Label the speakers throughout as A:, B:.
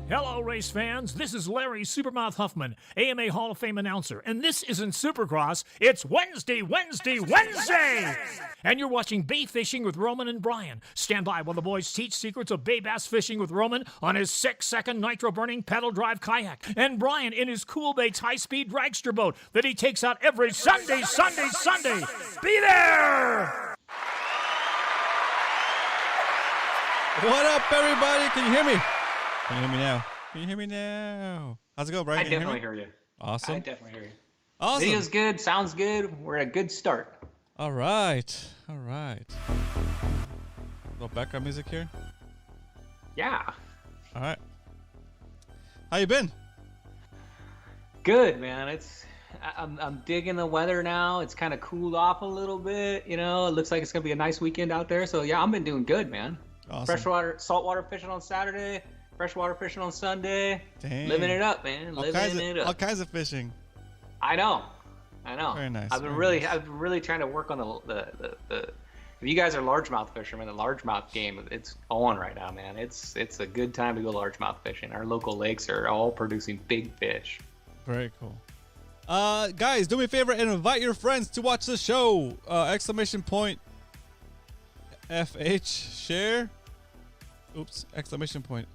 A: Hello, race fans. This is Larry Supermouth Huffman, AMA Hall of Fame announcer, and this isn't Supercross. It's Wednesday! And you're watching Bay Fishing with Roman and Brian. Stand by while the boys teach secrets of bay bass fishing with Roman on his 6-second nitro-burning pedal drive kayak, and Brian in his Cool Baits high-speed dragster boat that he takes out every Sunday! Be there!
B: What up, everybody? Can you hear me? Can you hear me now? Can you hear me now? How's it going, Brian?
C: I definitely hear you.
B: Awesome.
C: I definitely hear you.
B: Awesome.
C: Video's good. Sounds good. We're at a good start.
B: All right. All right. Little background music here.
C: Yeah.
B: All right. How you been?
C: Good, man. I'm digging the weather now. It's kind of cooled off a little bit. You know, it looks like it's gonna be a nice weekend out there. So yeah, I've been doing good, man.
B: Awesome.
C: Freshwater, saltwater fishing on Saturday. Freshwater fishing on Sunday.
B: Dang.
C: Living it up, man.
B: All kinds of fishing.
C: I know.
B: Very nice.
C: I've been really trying to work on the if you guys are largemouth fishermen, the largemouth game, it's on right now, man. It's a good time to go largemouth fishing. Our local lakes are all producing big fish.
B: Very cool. Guys, do me a favor and invite your friends to watch the show. Exclamation point FH share. Oops, exclamation point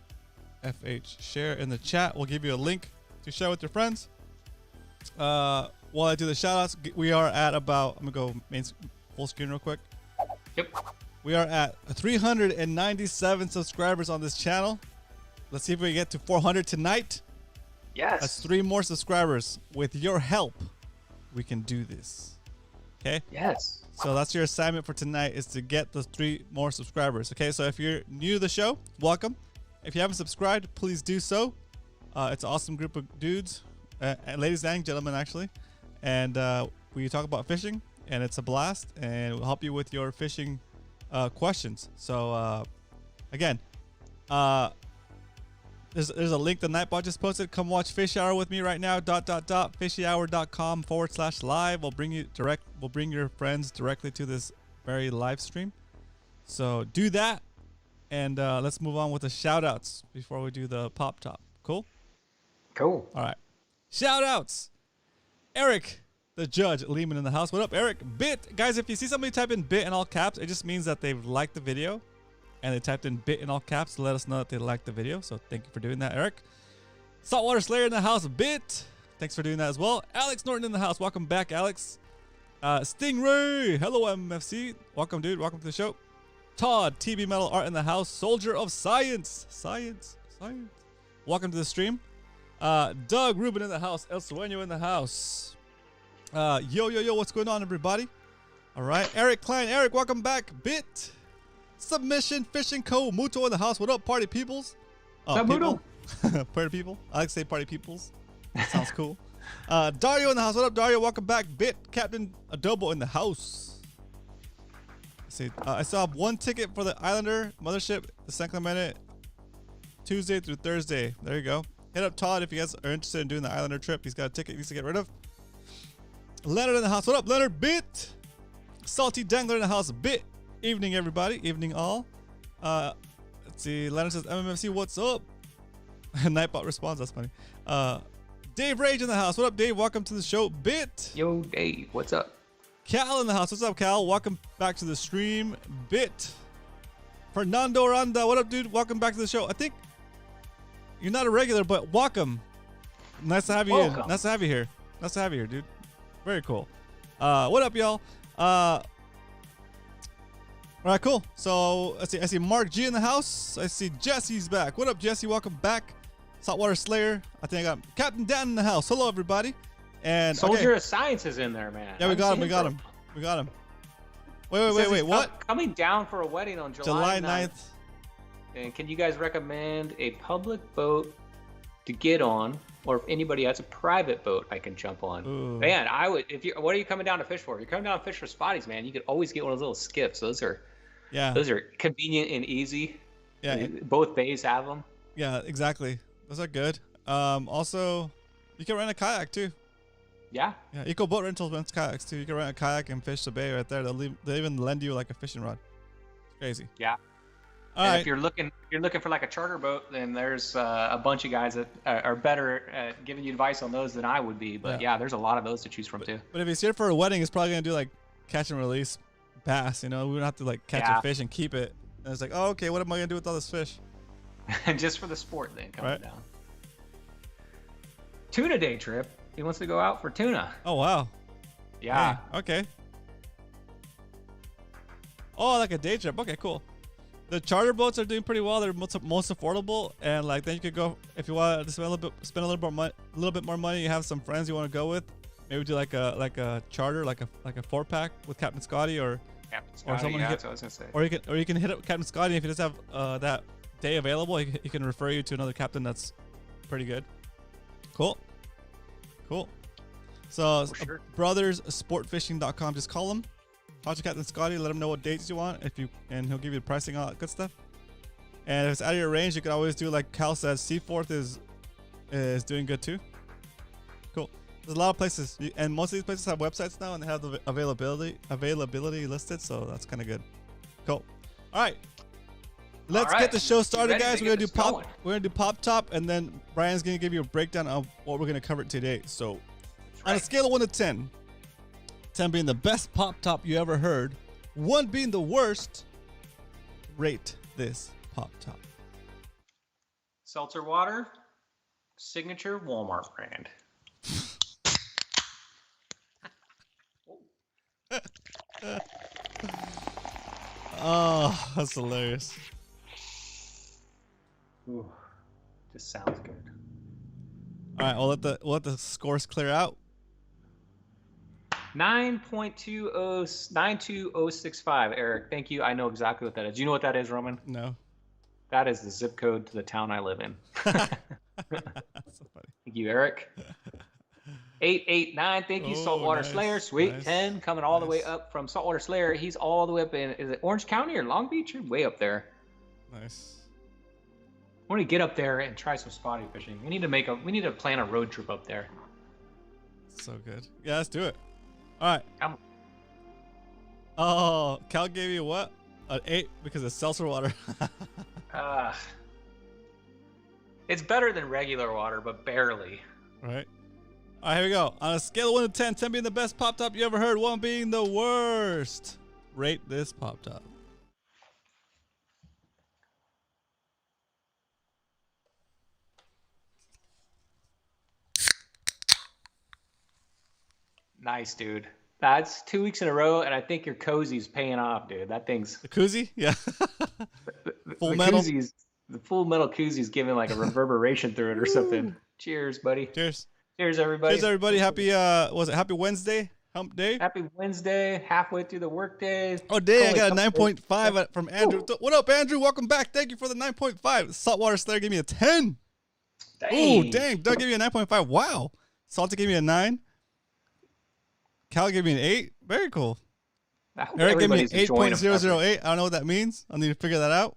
B: FH share in the chat. We'll give you a link to share with your friends. While I do the shout outs, we are at about, I'm gonna go full screen real quick.
C: Yep.
B: We are at 397 subscribers on this channel. Let's see if we get to 400 tonight.
C: Yes.
B: That's 3 more subscribers. With your help, we can do this. Okay?
C: Yes.
B: So that's your assignment for tonight, is to get the 3 more subscribers. Okay, so if you're new to the show, welcome. If you haven't subscribed, please do so. It's an awesome group of dudes, ladies and gentlemen, actually. And we talk about fishing, and it's a blast, and we'll help you with your fishing questions. So again, there's a link the Nightbot just posted. Come watch Fish Hour with me right now. fishyhour.com/live. We'll bring your friends directly to this very live stream. So do that, and let's move on with the shout outs before we do the pop top. Cool?
C: Cool.
B: All right. Shout outs. Eric, the judge, Lehman in the house. What up, Eric? Bit. Guys, if you see somebody type in bit in all caps, it just means that they've liked the video. And they typed in bit in all caps to let us know that they liked the video. So thank you for doing that, Eric. Saltwater Slayer in the house, bit. Thanks for doing that as well. Alex Norton in the house. Welcome back, Alex. Stingray. Hello, MFC. Welcome, dude. Welcome to the show. Todd, TB Metal Art in the house. Soldier of Science. Science. Welcome to the stream. Doug Rubin in the house. El Sueño in the house. Yo, what's going on, everybody? All right. Eric Klein. Eric, welcome back. Bit. Submission Fishing Co. Muto in the house. What up, party peoples?
C: Muto.
B: Party people. I like to say party peoples. That sounds cool. Dario in the house. What up, Dario? Welcome back. Bit Captain Adobo in the house. Let's see. I still have 1 ticket for the Islander Mothership, the San Clemente, Tuesday through Thursday. There you go. Hit up Todd if you guys are interested in doing the Islander trip. He's got a ticket he needs to get rid of. Leonard in the house. What up, Leonard? Bit. Salty Dangler in the house. Bit. Evening, everybody. Evening, all. Let's see. Leonard says, MMFC, what's up? Nightbot responds. That's funny. Dave Rage in the house. What up, Dave? Welcome to the show. Bit.
C: Yo, Dave. What's up?
B: Cal in the house. What's up, Cal? Welcome back to the stream. Bit. Fernando Aranda. What up, dude? Welcome back to the show. I think you're not a regular, but welcome. Nice to have you in. Nice to have you here. Nice to have you here, dude. Very cool. What up, y'all? All right, cool. So let's see. I see Mark G in the house. I see Jesse's back. What up, Jesse? Welcome back. Saltwater Slayer. I think I got Captain Dan in the house. Hello, everybody. And
C: Soldier of Science is in there, man.
B: Yeah, we got him. Wait. What?
C: Coming down for a wedding on July 9th. And can you guys recommend a public boat to get on, or if anybody has a private boat I can jump on?
B: Ooh.
C: Man, I would. What are you coming down to fish for? If you're coming down to fish for spotties, man. You could always get one of those little skiffs. Those are convenient and easy.
B: Yeah.
C: Both bays have them.
B: Yeah, exactly. Those are good. Also, you can rent a kayak too.
C: Yeah.
B: Yeah, Eco Boat Rentals rents kayaks too. You can rent a kayak and fish the bay right there. They'll even lend you like a fishing rod. It's crazy.
C: Yeah.
B: All
C: And
B: right.
C: if you're looking for like a charter boat, then there's a bunch of guys that are better at giving you advice on those than I would be. But yeah, there's a lot of those to choose from too.
B: But if he's here for a wedding, he's probably gonna do like catch and release bass. You know, we don't have to like catch a fish and keep it. And it's like, oh, okay, what am I gonna do with all this fish?
C: Just for the sport, then coming
B: Right.
C: down. Tuna day trip. He wants to go out for tuna.
B: Oh wow.
C: Yeah.
B: Hey, okay. Oh, like a day trip. Okay, cool. The charter boats are doing pretty well. They're most affordable, and like then you could go if you want to spend a little bit more money. You have some friends you want to go with. Maybe do like a charter, like a 4-pack with Captain Scotty or
C: Captain Scotty. Yeah, that's what I was gonna say.
B: or you can hit up Captain Scotty if he doesn't have that day available. He can refer you to another captain that's pretty good. Cool. So
C: sure.
B: brothersportfishing.com. Just call him. Talk to Captain Scotty. Let him know what dates you want. And he'll give you the pricing, all that good stuff. And if it's out of your range, you can always do like Cal says. Seaforth is doing good too. Cool. There's a lot of places, and most of these places have websites now, and they have the availability listed. So that's kind of good. Cool. All right. Let's get the show started, guys. We're gonna do pop top, and then Brian's gonna give you a breakdown of what we're gonna cover today. So, on a scale of 1 to 10, 10 being the best pop top you ever heard, 1 being the worst, rate this pop top.
C: Seltzer water, signature Walmart brand.
B: Oh, that's hilarious.
C: Ooh, just sounds good.
B: All right, we'll let the scores clear out.
C: 9.29065, Eric. Thank you. I know exactly what that is. Do you know what that is, Roman?
B: No.
C: That is the zip code to the town I live in.
B: That's so funny.
C: Thank you, Eric. 889. Thank you, Saltwater
B: nice,
C: Slayer. Sweet.
B: nice,
C: 10 coming all the way up from Saltwater Slayer. He's all the way up in, is it Orange County or Long Beach? You're way up there.
B: Nice.
C: I want to get up there and try some spotty fishing. We need to plan a road trip up there.
B: So good. Yeah, let's do it. All right.
C: Come.
B: Oh, Cal gave you what? An 8 because of seltzer water.
C: It's better than regular water, but barely.
B: Right. All right, here we go. On a scale of 1 to 10, 10 being the best pop top you ever heard, 1 being the worst. Rate this pop top.
C: Nice, dude. That's 2 weeks in a row, and I think your cozy's paying off, dude. That thing's
B: The koozie? Yeah. Full
C: the
B: metal.
C: The full metal koozy's giving like a reverberation through it or something. Cheers, buddy.
B: Cheers.
C: Cheers, everybody.
B: Cheers, everybody. Happy, Happy Wednesday? Hump day?
C: Happy Wednesday, halfway through the workday.
B: Oh, dang. I got a 9.5 from Andrew. Ooh. What up, Andrew? Welcome back. Thank you for the 9.5. Saltwater Slayer gave me a 10.
C: Dang.
B: Ooh, dang. Doug gave me a 9.5. Wow. Salty gave me a 9. Cal gave me an 8. Very cool. Eric gave me an 8.008. I don't know what that means. I'll need to figure that out.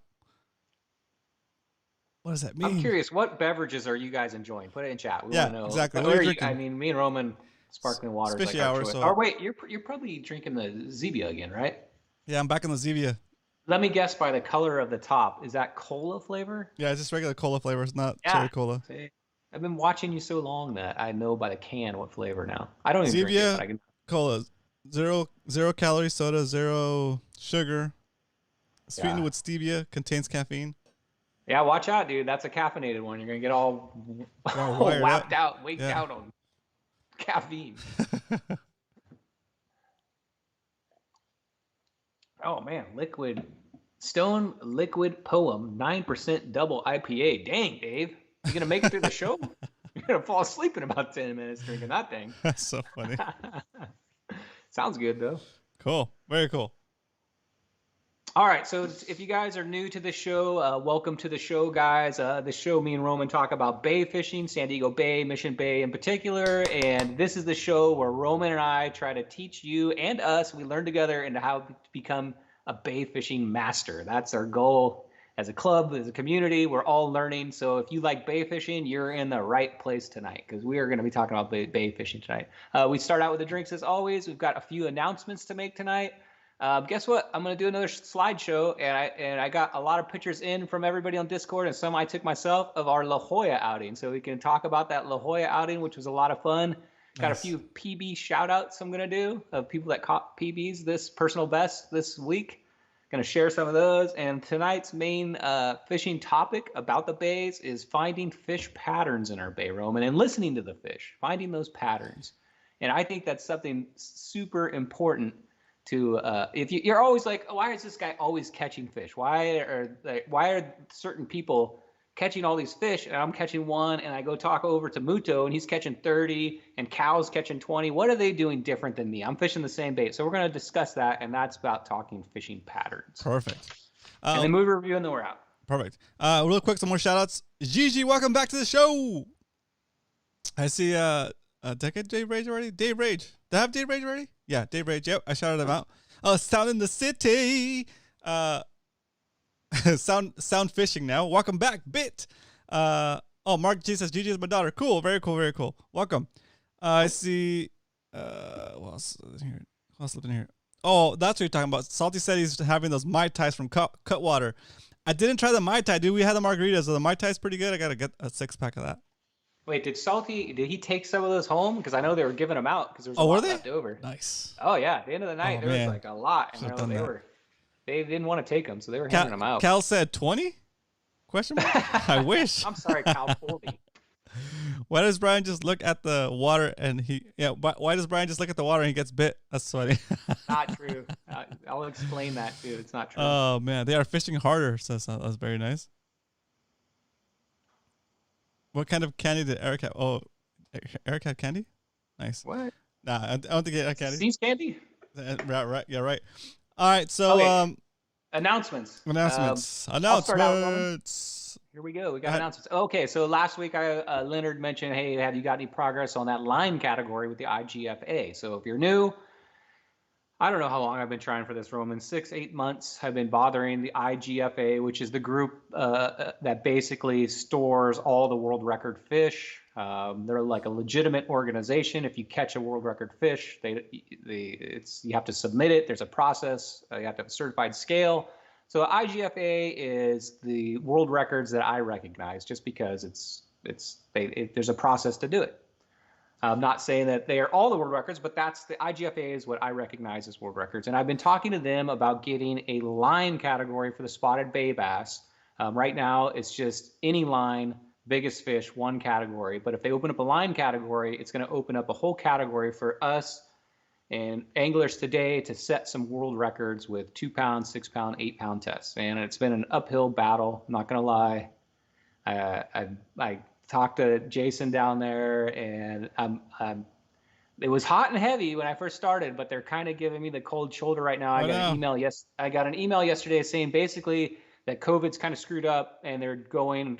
B: What does that mean?
C: I'm curious, what beverages are you guys enjoying? Put it in chat. We want to know.
B: Exactly.
C: What are you, I mean, me and Roman, sparkling water is
B: Fishy
C: like our
B: hour,
C: choice.
B: so.
C: Oh, wait, you're probably drinking the Zevia again, right?
B: Yeah, I'm back in the Zevia.
C: Let me guess by the color of the top. Is that cola flavor?
B: Yeah, it's just regular cola flavor. It's not cherry cola.
C: See, I've been watching you so long that I know by the can what flavor now. I don't even drink it, but I can.
B: Cola. Zero calorie soda, 0 sugar. Sweetened with stevia, contains caffeine.
C: Yeah, watch out, dude. That's a caffeinated one. You're gonna get all waked out on caffeine. Oh man, Stone Liquid Poem, 9% double IPA. Dang, Dave, you gonna make it through the show? You're gonna fall asleep in about 10 minutes drinking that thing.
B: That's so funny.
C: Sounds good though.
B: Cool, very cool.
C: All right, so if you guys are new to the show, welcome to the show, guys. The show, me and Roman talk about bay fishing, San Diego Bay, Mission Bay in particular, and this is the show where Roman and I try to teach you and us, we learn together into how to become a bay fishing master. That's our goal as a club, as a community. We're all learning, so if you like bay fishing, you're in the right place tonight because we are going to be talking about bay fishing tonight. We start out with the drinks as always. We've got a few announcements to make tonight. Guess what? I'm gonna do another slideshow, and I got a lot of pictures in from everybody on Discord, and some I took myself of our La Jolla outing, so we can talk about that La Jolla outing, which was a lot of fun. Got a few PB shout outs I'm gonna do of people that caught PBs this personal best this week. Gonna share some of those. And tonight's main fishing topic about the bays is finding fish patterns in our bay, Roman, and listening to the fish, finding those patterns. And I think that's something super important to if you're always like, oh, why is this guy always catching fish? Why are certain people catching all these fish and I'm catching one, and I go talk over to Muto and he's catching 30 and Cal's catching 20? What are they doing different than me? I'm fishing the same bait. So we're going to discuss that, and that's about talking fishing patterns.
B: Perfect.
C: And then movie review, and then we're out.
B: Perfect. Real quick, some more shout outs. Gigi, welcome back to the show. I see Dave Rage already. Dave Rage. Did I have Dave Rage already? Yeah, Dave Rage. Yep, I shouted him out. Sound in the City. Sound fishing now. Welcome back, Bit. Mark G says Gigi is my daughter. Cool, very cool, very cool. Welcome. I see. What else is in here? What else is in here? Oh, that's what you're talking about. Salty said he's having those Mai Tais from Cutwater. I didn't try the Mai Tai, dude. We had the margaritas. So the Mai Tai is pretty good. I gotta get a 6-pack of that.
C: Wait, did he take some of those home? Because I know they were giving them out because there was a lot left over.
B: Nice.
C: Oh yeah, at the end of the night there was like a lot, and they didn't want to take them, so they were handing them out.
B: Cal said 20? Question mark? I wish.
C: I'm sorry, Cal told me.
B: Why does Brian just look at the water and why does Brian just look at the water and he gets bit? That's funny.
C: Not true. I'll explain that too. It's not true.
B: Oh man, they are fishing harder. So that's very nice. What kind of candy did Eric have? Oh, Eric had candy? Nice.
C: What?
B: Nah, I don't think he had candy.
C: Seems candy?
B: Right. Yeah, right. All right, so
C: okay. Announcements. Here we go. We got announcements. Okay, so last week Leonard mentioned, hey, have you got any progress on that line category with the IGFA? So if you're new, I don't know how long I've been trying for this, Roman. 6-8 months I've been bothering the IGFA, which is the group that basically stores all the world record fish. They're like a legitimate organization. If you catch a world record fish, you have to submit it. There's a process. You have to have a certified scale. So IGFA is the world records that I recognize, just because there's a process to do it. I'm not saying that they are all the world records, but that's the IGFA is what I recognize as world records. And I've been talking to them about getting a line category for the spotted bay bass. Right now, it's just any line, biggest fish, one category. But if they open up a line category, it's going to open up a whole category for us and anglers today to set some world records with 2-pound, 6-pound, 8-pound tests. And it's been an uphill battle. I'm not going to lie. I talked to Jason down there, and it was hot and heavy when I first started, but they're kind of giving me the cold shoulder right now. I got an email yesterday saying basically that COVID's kind of screwed up, and they're going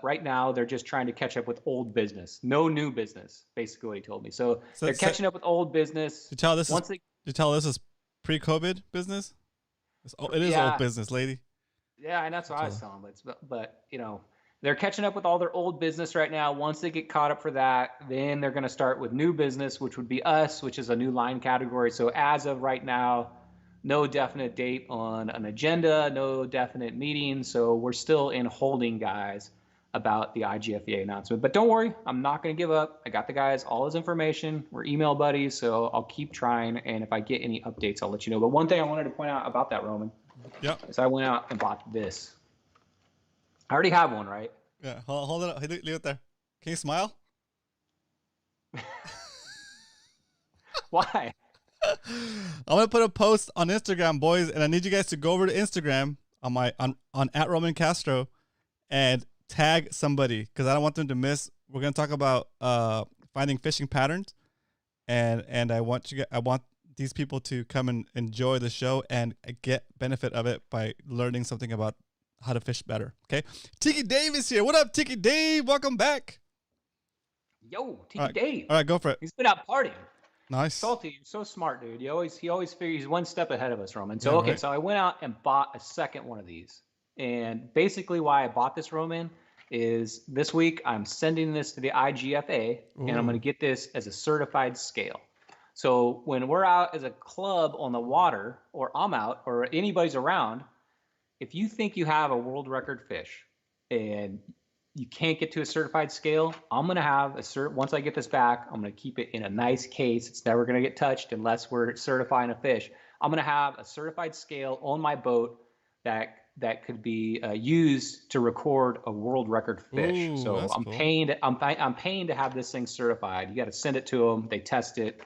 C: right now. They're just trying to catch up with old business, no new business. Basically, what he told me. So they're catching up with old business.
B: You tell this is pre-COVID business. It is old business, lady.
C: Yeah, and that's what I was telling them. But they're catching up with all their old business right now. Once they get caught up for that, then they're going to start with new business, which would be us, which is a new line category. So as of right now, no definite date on an agenda, no definite meeting. So we're still in holding, guys, about the IGFA announcement. But don't worry, I'm not going to give up. I got the guys all his information. We're email buddies, so I'll keep trying. And if I get any updates, I'll let you know. But one thing I wanted to point out about that, Roman, is I went out and bought this. I already have one, right?
B: Yeah, hold it up. Leave it there. Can you smile?
C: Why?
B: I'm gonna put a post on Instagram, boys, and I need you guys to go over to Instagram on at Roman Castro and tag somebody, because I don't want them to miss. We're gonna talk about finding fishing patterns, and I want these people to come and enjoy the show and get benefit of it by learning something about how to fish better. Okay, Tiki Dave is here. What up, Tiki Dave? Welcome back.
C: Yo, Tiki Dave.
B: All right, go for it.
C: He's been out partying.
B: Nice.
C: Salty, you're so smart, dude. He always figures he's one step ahead of us, Roman. So so I went out and bought a second one of these. And basically why I bought this, Roman, is this week I'm sending this to the IGFA, and I'm going to get this as a certified scale. So when we're out as a club on the water, or I'm out, or anybody's around, if you think you have a world record fish and you can't get to a certified scale, I'm going to have once I get this back, I'm going to keep it in a nice case. It's never going to get touched unless we're certifying a fish. I'm going to have a certified scale on my boat that could be used to record a world record fish.
B: Ooh,
C: so
B: that's
C: I'm
B: cool.
C: I'm paying to have this thing certified. You got to send it to them. They test it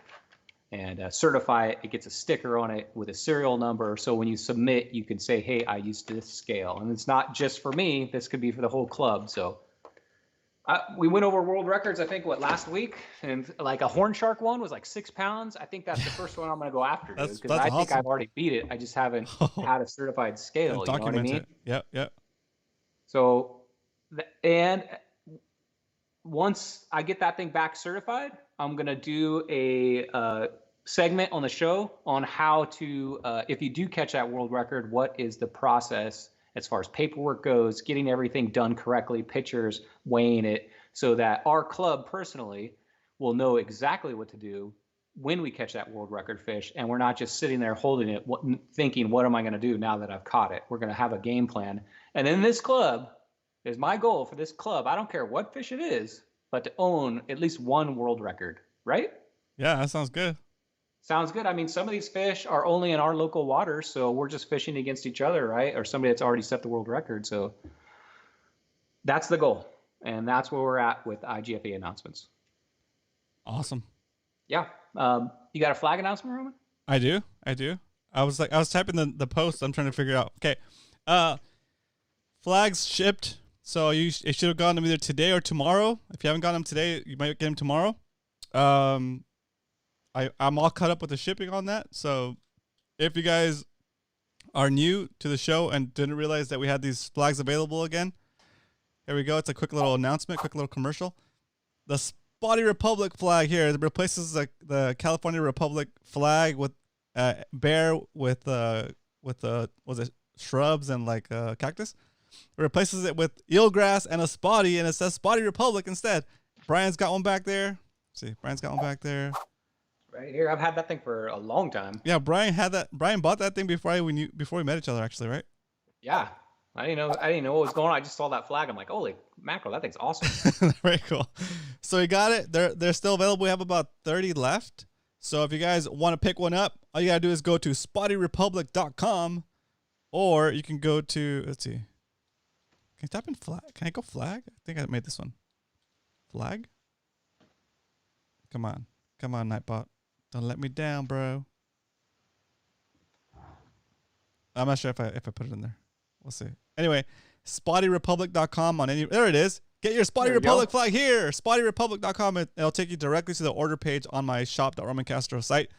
C: and certify it. It gets a sticker on it with a serial number. So when you submit, you can say, hey, I used this scale. And it's not just for me. This could be for the whole club. So we went over world records, I think, last week? And like a horn shark one was like 6 pounds. I think that's the first one I'm going to go after, because
B: That's
C: I think
B: awesome.
C: I've already beat it. I just haven't had a certified scale. You know what I mean?
B: It. Yep, yep.
C: So, and once I get that thing back certified, I'm going to do a segment on the show on how to, if you do catch that world record, what is the process as far as paperwork goes, getting everything done correctly, pictures, weighing it, so that our club personally will know exactly what to do when we catch that world record fish, and we're not just sitting there holding it, thinking, what am I going to do now that I've caught it? We're going to have a game plan. And in this club, is my goal for this club, I don't care what fish it is, but to own at least one world record, right?
B: Yeah, that sounds good.
C: Sounds good. I mean, some of these fish are only in our local waters, so we're just fishing against each other, right? Or somebody that's already set the world record. So that's the goal. And that's where we're at with IGFA announcements.
B: Awesome.
C: Yeah. You got a flag announcement, Roman?
B: I do. I was typing the post. I'm trying to figure out. Okay. Flags shipped. So it should have gotten them either today or tomorrow. If you haven't gotten them today, you might get them tomorrow. I'm all caught up with the shipping on that. So if you guys are new to the show and didn't realize that we had these flags available again, here we go. It's a quick little announcement, quick little commercial. The Spotty Republic flag here, it replaces the California Republic flag with bear with was it shrubs and like cactus. It replaces it with eelgrass and a spotty, and it says Spotty Republic instead. Brian's got one back there. See, Brian's got one back there.
C: Right here. I've had that thing for a long time.
B: Yeah, Brian bought that thing before we met each other, actually, right?
C: Yeah. I didn't know what was going on. I just saw that flag. I'm like, holy mackerel, that thing's awesome.
B: Very cool. So we got it. They're still available. We have about 30 left. So if you guys want to pick one up, all you gotta do is go to spottyrepublic.com, or you can go to, let's see. Can you type in flag? Can I go flag? I think I made this one. Flag? Come on, Nightbot. Don't let me down, bro. I'm not sure if I put it in there. We'll see. Anyway, spottyrepublic.com on any. There it is. Get your Spotty Republic flag here. Spottyrepublic.com. It'll take you directly to the order page on my shop.romancastro site.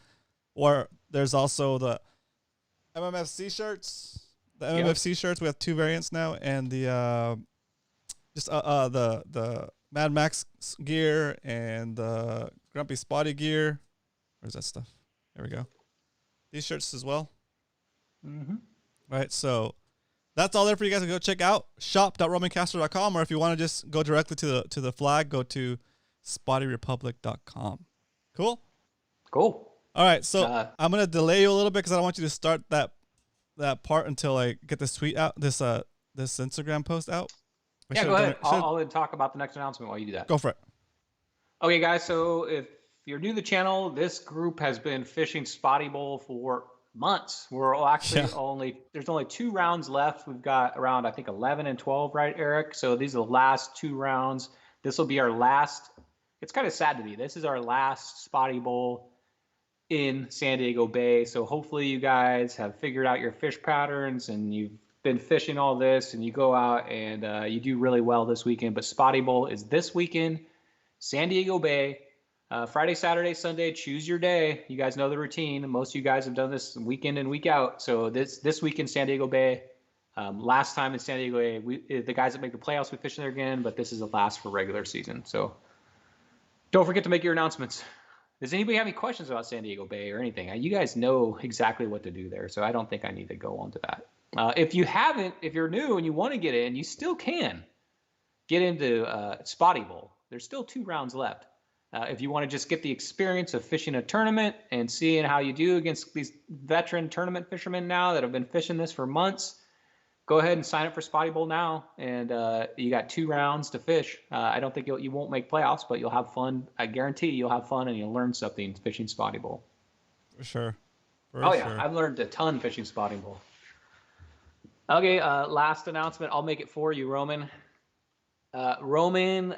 B: Or there's also the MMFC shirts. The MMFC shirts. We have 2 variants now, and the Mad Max gear and the Grumpy Spotty gear. Where's that stuff? There we go. These shirts as well.
C: Mm-hmm.
B: Right, so that's all there for you guys to go check out. Shop.romancastro.com, or if you want to just go directly to the flag, go to spottyrepublic.com. Cool?
C: Cool.
B: All right, so I'm gonna delay you a little bit because I don't want you to start that part until I get this tweet out, this Instagram post out.
C: Yeah, go ahead. I'll talk about the next announcement while you do that.
B: Go for it.
C: Okay, guys. So if you're new to the channel, this group has been fishing Spotty Bowl for months. We're actually there's only 2 rounds left. We've got around, I think, 11 and 12, right, Eric? So these are the last 2 rounds. This will be our last. It's kind of sad to me. This is our last Spotty Bowl in San Diego Bay. So hopefully you guys have figured out your fish patterns and you've been fishing all this and you go out and you do really well this weekend. But Spotty Bowl is this weekend, San Diego Bay. Friday, Saturday, Sunday, choose your day. You guys know the routine. Most of you guys have done this week in and week out. So this week in San Diego Bay, last time in San Diego Bay, the guys that make the playoffs, we fish there again, but this is the last for regular season. So don't forget to make your announcements. Does anybody have any questions about San Diego Bay or anything? You guys know exactly what to do there, so I don't think I need to go on to that. If you're new and you want to get in, you still can get into Spotty Bowl. There's still 2 rounds left. If you want to just get the experience of fishing a tournament and seeing how you do against these veteran tournament fishermen now that have been fishing this for months, go ahead and sign up for Spotty Bowl now. And you got 2 rounds to fish. I don't think you won't make playoffs, but you'll have fun. I guarantee you'll have fun and you'll learn something fishing Spotty Bowl.
B: For sure.
C: Yeah, I've learned a ton fishing Spotty Bowl. Okay, last announcement. I'll make it for you, Roman. Roman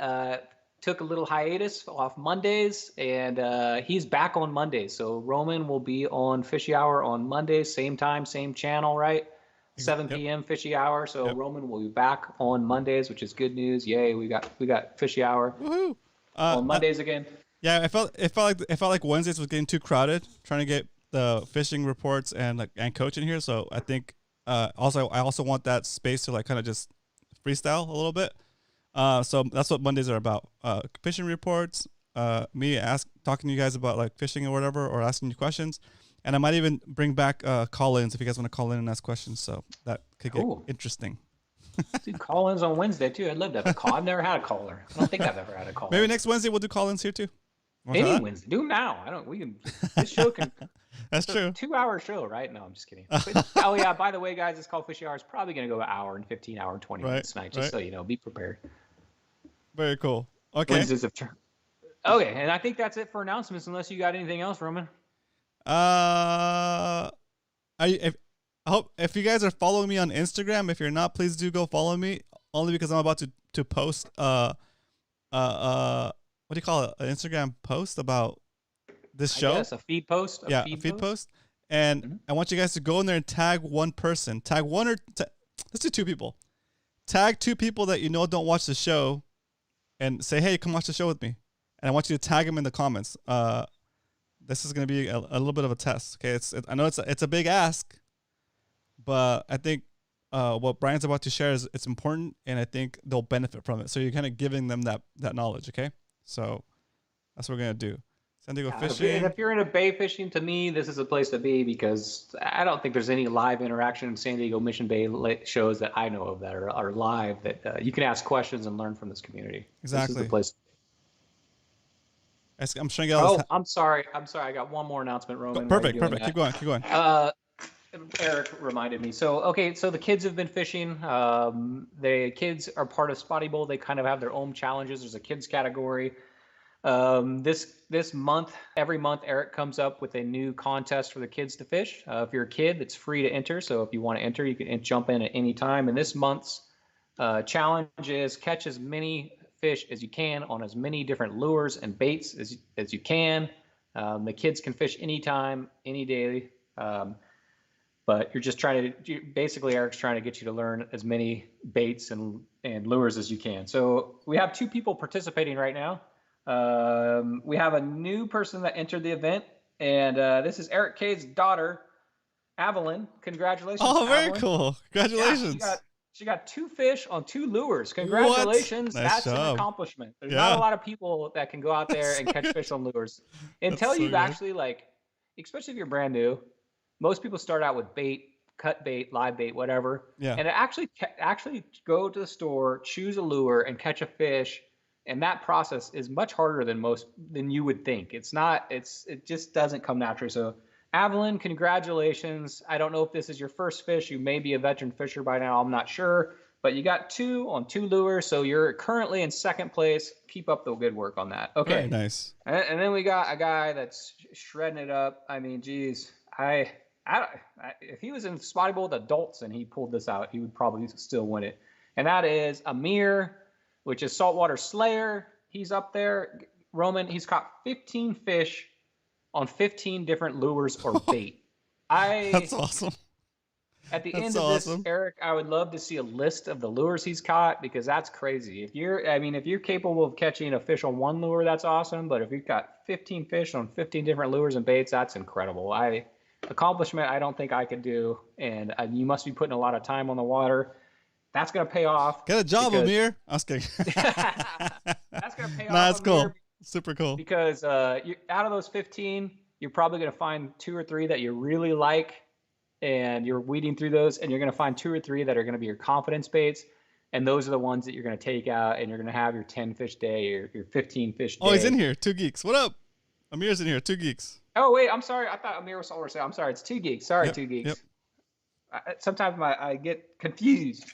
C: took a little hiatus off Mondays, and he's back on Mondays. So Roman will be on Fishy Hour on Mondays, same time, same channel, right? 7 p.m. Fishy Hour. So Roman will be back on Mondays, which is good news. Yay, we got Fishy Hour on Mondays again.
B: Yeah, I felt like Wednesdays was getting too crowded, trying to get the fishing reports and coaching here. So I think I also want that space to kind of just freestyle a little bit. So that's what Mondays are about. Fishing reports, me talking to you guys about fishing or whatever, or asking you questions. And I might even bring back call-ins if you guys want to call in and ask questions. So that could get interesting.
C: Dude, call-ins on Wednesday too. I'd love to have a call. I've never had a caller. I don't think I've ever had a call.
B: Maybe next Wednesday we'll do call-ins here too.
C: Any Wednesday. Do them now. This show can.
B: That's true.
C: 2-hour show, right? No, I'm just kidding. Oh yeah, by the way, guys, it's called Fishy Hour. It's probably going to go an hour and 15, hour and 20 minutes tonight, just so you know. Be prepared.
B: Very cool. Okay.
C: Wednesdays of turn. Okay, and I think that's it for announcements. Unless you got anything else, Roman.
B: I hope if you guys are following me on Instagram. If you're not, please do go follow me. Only because I'm about to post what do you call it? An Instagram post about this show.
C: Yes, a feed post.
B: A feed post. And I want you guys to go in there and tag one person. Tag one or let's do 2 people. Tag 2 people that you know don't watch the show, and say, hey, come watch the show with me. And I want you to tag them in the comments. This is going to be a little bit of a test. Okay, I know it's a big ask, but I think what Brian's about to share it's important, and I think they'll benefit from it. So you're kind of giving them that knowledge. Okay, so that's what we're gonna do. San Diego fishing.
C: If you're into bay fishing, to me, this is a place to be, because I don't think there's any live interaction in San Diego Mission Bay shows that I know of that are live that you can ask questions and learn from this community.
B: Exactly.
C: This is the place.
B: I'm trying to get all this.
C: I'm sorry. I got one more announcement, Roman.
B: Perfect. Keep going.
C: Eric reminded me. So the kids have been fishing. The kids are part of Spotty Bowl. They kind of have their own challenges. There's a kids category. This month, every month, Eric comes up with a new contest for the kids to fish. If you're a kid, it's free to enter. So if you want to enter, you can jump in at any time. And this month's challenge is catch as many fish as you can on as many different lures and baits as you can. The kids can fish anytime, any day. But you're just basically Eric's trying to get you to learn as many baits and lures as you can. So we have 2 people participating right now. We have a new person that entered the event, and this is Eric K's daughter, Evelyn. Congratulations.
B: Oh, very
C: Evelyn.
B: Cool. Congratulations.
C: Yeah, she got 2 fish on 2 lures. Congratulations.
B: Nice
C: That's an accomplishment. There's not a lot of people that can go out there and catch fish on lures until you've actually, especially if you're brand new. Most people start out with bait, cut bait, live bait, whatever. Yeah. And actually go to the store, choose a lure, and catch a fish. And that process is much harder than you would think. It just doesn't come naturally. So Evelyn, congratulations. I don't know if this is your first fish. You may be a veteran fisher by now. I'm not sure. But you got 2 on 2 lures, so you're currently in 2nd place. Keep up the good work on that. Okay.
B: Very nice.
C: And then we got a guy that's shredding it up. I mean, geez, if he was in Spotty Bowl with adults and he pulled this out, he would probably still win it. And that is Amir, which is Saltwater Slayer. He's up there. Roman, he's caught 15 fish on 15 different lures or bait.
B: That's awesome.
C: At the end of this, Eric, I would love to see a list of the lures he's caught, because that's crazy. If you're capable of catching a fish on 1 lure, that's awesome. But if you've got 15 fish on 15 different lures and baits, that's incredible. Accomplishment I don't think I could do. And you must be putting a lot of time on the water. That's going to pay off.
B: Get a job, Amir. I was kidding.
C: That's going to pay off.
B: That's cool. Super cool.
C: Because out of those 15, you're probably going to find 2 or 3 that you really like, and you're weeding through those, and you're going to find 2 or 3 that are going to be your confidence baits. and those are the ones that you're going to take out, and you're going to have your 10 fish day, your 15 fish day.
B: Oh, he's in here. 2 geeks. What up? Amir's in here. 2 geeks.
C: Oh wait, I'm sorry. I thought Amir was over. I'm sorry. It's 2 geeks. Sorry,
B: Yep,
C: 2 geeks.
B: yep.
C: Sometimes I get confused.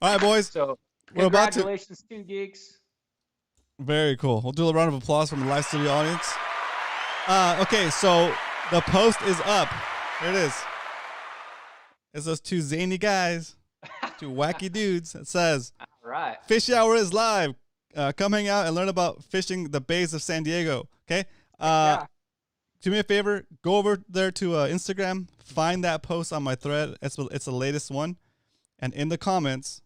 B: All right, boys.
C: So
B: We're about to.
C: congratulations, 2 geeks.
B: Very cool. We'll do a round of applause from the live studio audience. Okay, so the post is up. Here it is. It's those 2 zany guys, 2 wacky dudes. It says,
C: All right.
B: Fishy Hour is live. Come hang out and learn about fishing the bays of San Diego. Okay?
C: Yeah.
B: Do me a favor. Go over there to Instagram. Find that post on my thread. It's the latest one. And in the comments,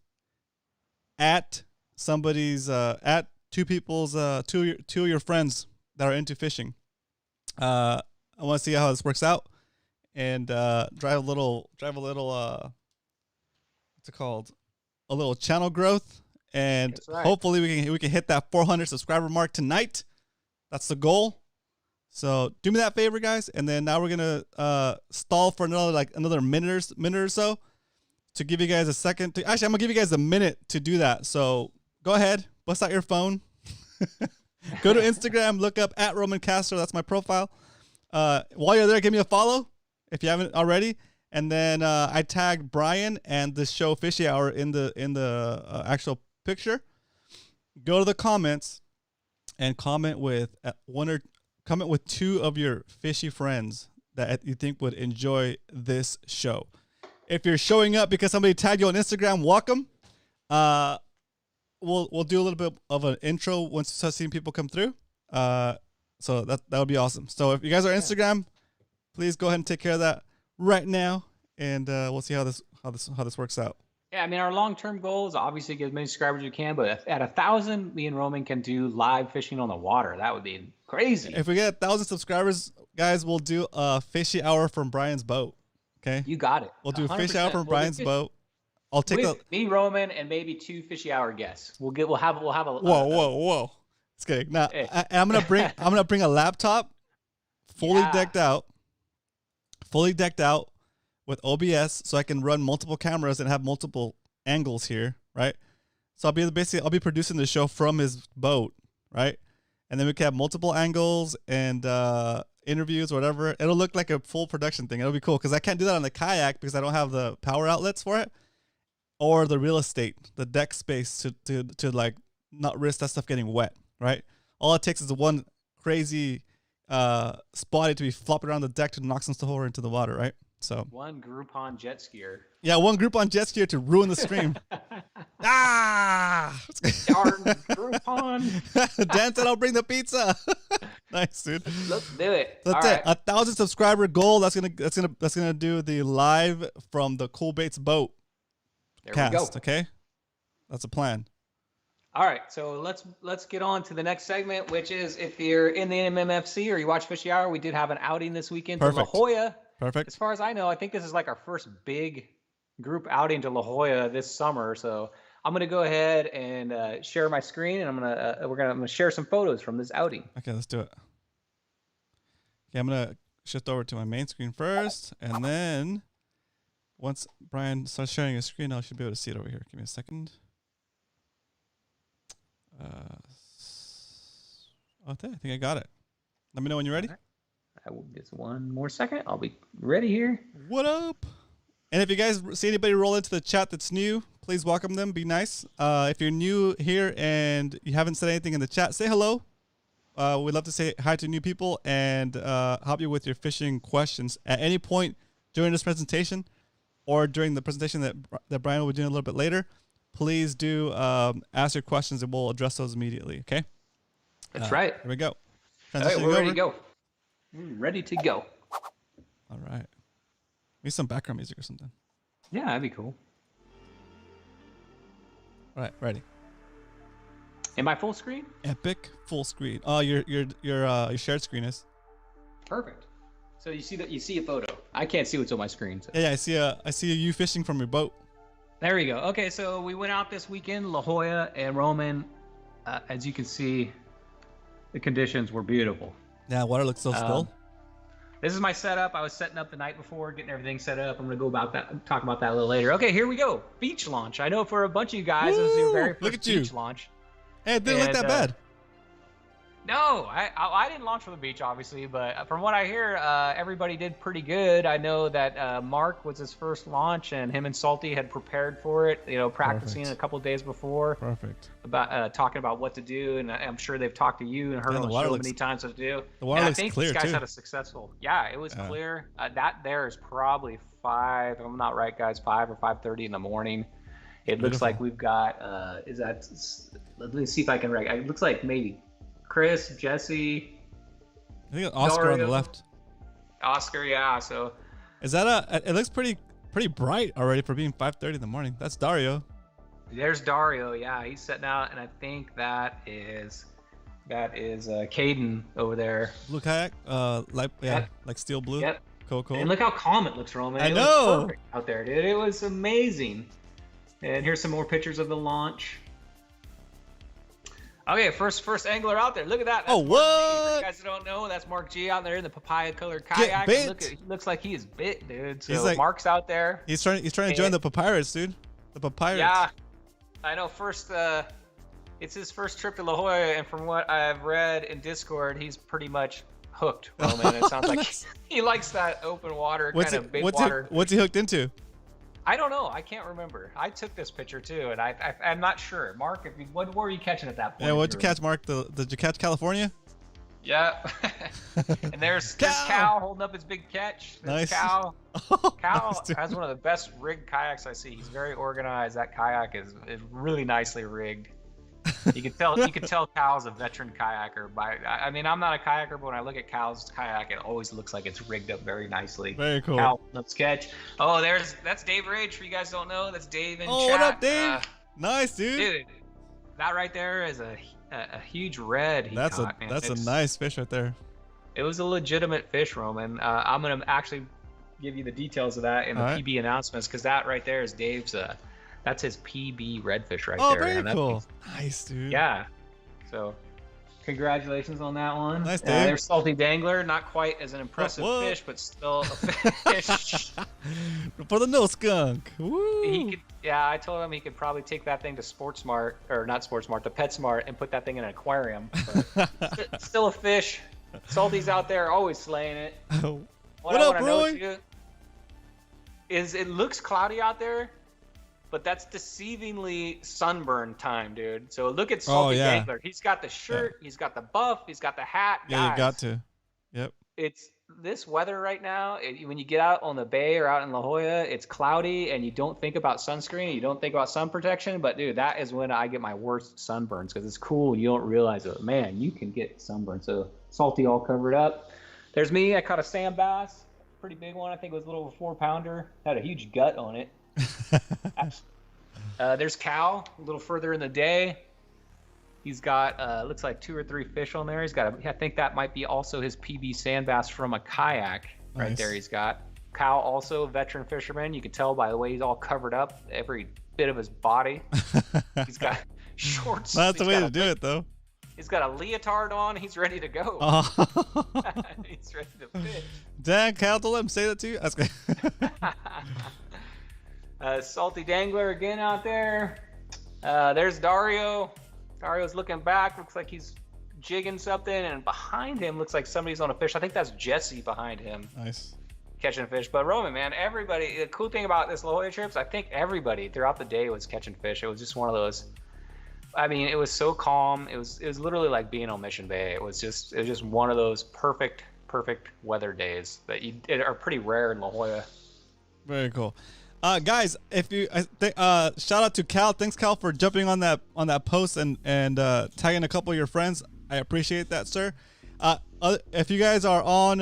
B: at somebody's, at 2 people's, 2 of your friends that are into fishing. I want to see how this works out. And drive a little what's it called? A little channel growth. And
C: right.
B: hopefully we can hit that 400 subscriber mark tonight. That's the goal. So do me that favor, guys. And then now we're gonna stall for another minute or so to give you guys a second. Actually, I'm gonna give you guys a minute to do that. So go ahead, bust out your phone, go to Instagram, look up at Roman Castro. That's my profile. While you're there, give me a follow if you haven't already. And then I tagged Brian and the show Fishy Hour in the actual picture. Go to the comments and comment with 2 of your fishy friends that you think would enjoy this show. If you're showing up because somebody tagged you on Instagram, welcome. We'll do a little bit of an intro once you start seeing people come through. So that would be awesome. So if you guys are Instagram, please go ahead and take care of that right now, and we'll see how this works out.
C: Yeah, I mean, our long-term goal is obviously get as many subscribers as we can, but at 1,000, me and Roman can do live fishing on the water. That would be crazy.
B: If we get 1,000 subscribers, guys, we'll do a Fishy Hour from Brian's boat. Okay?
C: You got it.
B: We'll do a Fishy Hour from
C: 100%.
B: Brian's boat. I'll take
C: me, Roman, and maybe 2 Fishy Hour guests. We'll have a.
B: Whoa. It's good. Now I'm gonna bring a laptop, fully decked out with OBS, so I can run multiple cameras and have multiple angles here, right? So I'll be producing the show from his boat, right? And then we can have multiple angles and interviews or whatever. It'll look like a full production thing. It'll be cool because I can't do that on the kayak because I don't have the power outlets for it or the real estate, the deck space to like not risk that stuff getting wet, right? All it takes is one crazy spotty to be flopping around the deck to knock some stuff over into the water, right? So
C: one Groupon jet skier.
B: Yeah, one Groupon jet skier to ruin the stream.
C: Darn Groupon.
B: Dan said I'll bring the pizza. Nice, dude.
C: Let's do it.
B: That's
C: All
B: it.
C: right.
B: 1,000 subscriber goal. That's gonna do the live from the Cool Baits boat
C: There
B: cast.
C: we go.
B: Okay, that's a plan.
C: All right, so let's get on to the next segment, which is if you're in the MMFC or you watch Fishy Hour, we did have an outing this weekend to La
B: Perfect.
C: Jolla.
B: Perfect.
C: As far as I know, I think this is like our first big group outing to La Jolla this summer. So I'm gonna go ahead and share my screen, and I'm gonna share some photos from this outing.
B: Okay, let's do it. Okay, I'm gonna shift over to my main screen first, and then once Brian starts sharing his screen, I should be able to see it over here. Give me a second. I think I got it. Let me know when you're ready.
C: I will just one more second. I'll be ready here.
B: What up? And if you guys see anybody roll into the chat that's new, please welcome them. Be nice. If you're new here and you haven't said anything in the chat, say hello. We'd love to say hi to new people and help you with your fishing questions at any point during this presentation or during the presentation that Brian will be doing a little bit later. Please do ask your questions and we'll address those immediately. Okay.
C: That's right.
B: Here we go.
C: All right, we're ready to
B: over.
C: go. We're ready to go.
B: All right. Maybe some background music or something.
C: Yeah, that'd be cool.
B: All right, ready.
C: Am I full screen?
B: Epic full screen. Oh, your shared screen is.
C: Perfect. So you see a photo. I can't see what's on my screen. So.
B: Yeah, I see you fishing from your boat.
C: There we go. Okay, so we went out this weekend, La Jolla and Roman. As you can see, the conditions were beautiful.
B: Yeah, water looks so still.
C: This is my setup. I was setting up the night before, getting everything set up. I'm gonna talk about that a little later. Okay, here we go. Beach launch. I know for a bunch of you guys, it was your very first beach launch.
B: Hey, it didn't look that bad.
C: No, I didn't launch from the beach, obviously, but from what I hear, everybody did pretty good. I know that Mark was his first launch, and him and Salty had prepared for it, practicing a couple of days before.
B: Perfect.
C: About talking about what to do, and I'm sure they've talked to you and heard on the show many times what to do.
B: The water looks clear, too.
C: I think these guys had a successful. Yeah, it was clear. That there is probably 5, if I'm not right, guys, 5 or 5:30 in the morning. It looks like we've got, let me see if I can write. It looks like maybe Chris, Jesse.
B: I think Oscar Dario, on the left.
C: Oscar, yeah. So
B: is that it looks pretty bright already for being 5:30 in the morning. That's Dario.
C: There's Dario, yeah. He's setting out, and I think that is Caden over there.
B: Blue kayak, like steel blue.
C: Yep.
B: Cool.
C: And look how calm it looks, Roman.
B: I know.
C: Was perfect out there, dude. It was amazing. And here's some more pictures of the launch. Okay, first angler out there. Look at that. That's
B: what?
C: For you guys that don't know, that's Mark G out there in the papaya-colored kayak. He looks like he is bit, dude. So Mark's out there.
B: He's trying to join the Papyrus, dude. The Papyrus.
C: Yeah, I know. It's his first trip to La Jolla, and from what I've read in Discord, he's pretty much hooked, Roman. It sounds like he likes that open water kind of big water.
B: What's he hooked into?
C: I don't know. I can't remember. I took this picture too, and I'm not sure. Mark, what were you catching at that point?
B: Yeah, what'd you catch, Mark? Did you catch California?
C: Yeah. And there's Cal holding up his big catch. There's
B: nice.
C: Cal. Cal has one of the best rigged kayaks I see. He's very organized. That kayak is really nicely rigged. You can tell Cal's a veteran kayaker. I mean, I'm not a kayaker, but when I look at Cal's kayak, it always looks like it's rigged up very nicely.
B: Very cool.
C: Cal, let's catch. Oh, that's Dave Rage. For you guys don't know, that's Dave in chat.
B: What up, Dave? Nice, dude.
C: Dude, that right there is a huge red.
B: That's a nice fish right there.
C: It was a legitimate fish, Roman. I'm gonna actually give you the details of that in the PB announcements, because that right there is Dave's. That's his PB redfish right there.
B: Oh, very cool. Nice, dude.
C: Yeah. So, congratulations on that one.
B: Nice, Dave.
C: There's Salty Dangler. Not quite as an impressive fish, but still a fish.
B: For the no skunk. Woo.
C: I told him he could probably take that thing to SportSmart, or not SportSmart, the PetSmart, and put that thing in an aquarium. But still a fish. Salty's out there, always slaying it.
B: What up, Roy?
C: Is it looks cloudy out there, but that's deceivingly sunburn time, dude. So look at Salty Dangler. He's got the shirt, he's got the buff, he's got the hat.
B: Yeah, you got to. Yep.
C: It's this weather right now. When you get out on the bay or out in La Jolla, it's cloudy, and you don't think about sunscreen, you don't think about sun protection. But dude, that is when I get my worst sunburns, because it's cool. You don't realize it. Man, you can get sunburn. So Salty all covered up. There's me. I caught a sand bass, pretty big one. I think it was a little over 4-pounder. Had a huge gut on it. There's Cal, a little further in the day. He's got looks like 2 or 3 fish on there. He's got I think that might be also his PB sand bass from a kayak right there. He's got Cal, also a veteran fisherman. You can tell by the way he's all covered up, every bit of his body. He's got shorts.
B: That's the way to do it, though.
C: He's got a leotard on. He's ready to go. He's ready to fish.
B: Dang, Cal, don't let him say that to you. That's good.
C: Salty Dangler again out there. There's Dario. Dario's looking back. Looks like he's jigging something, and behind him looks like somebody's on a fish. I think that's Jesse behind him.
B: Nice.
C: Catching fish. But Roman, man, everybody. The cool thing about this La Jolla trips, I think everybody throughout the day was catching fish. It was just one of those. I mean, it was so calm. It was literally like being on Mission Bay. It was just one of those perfect weather days that are pretty rare in La Jolla.
B: Very cool. Guys, if you shout out to Cal. Thanks, Cal, for jumping on that post and tagging a couple of your friends. I appreciate that, sir. If you guys are on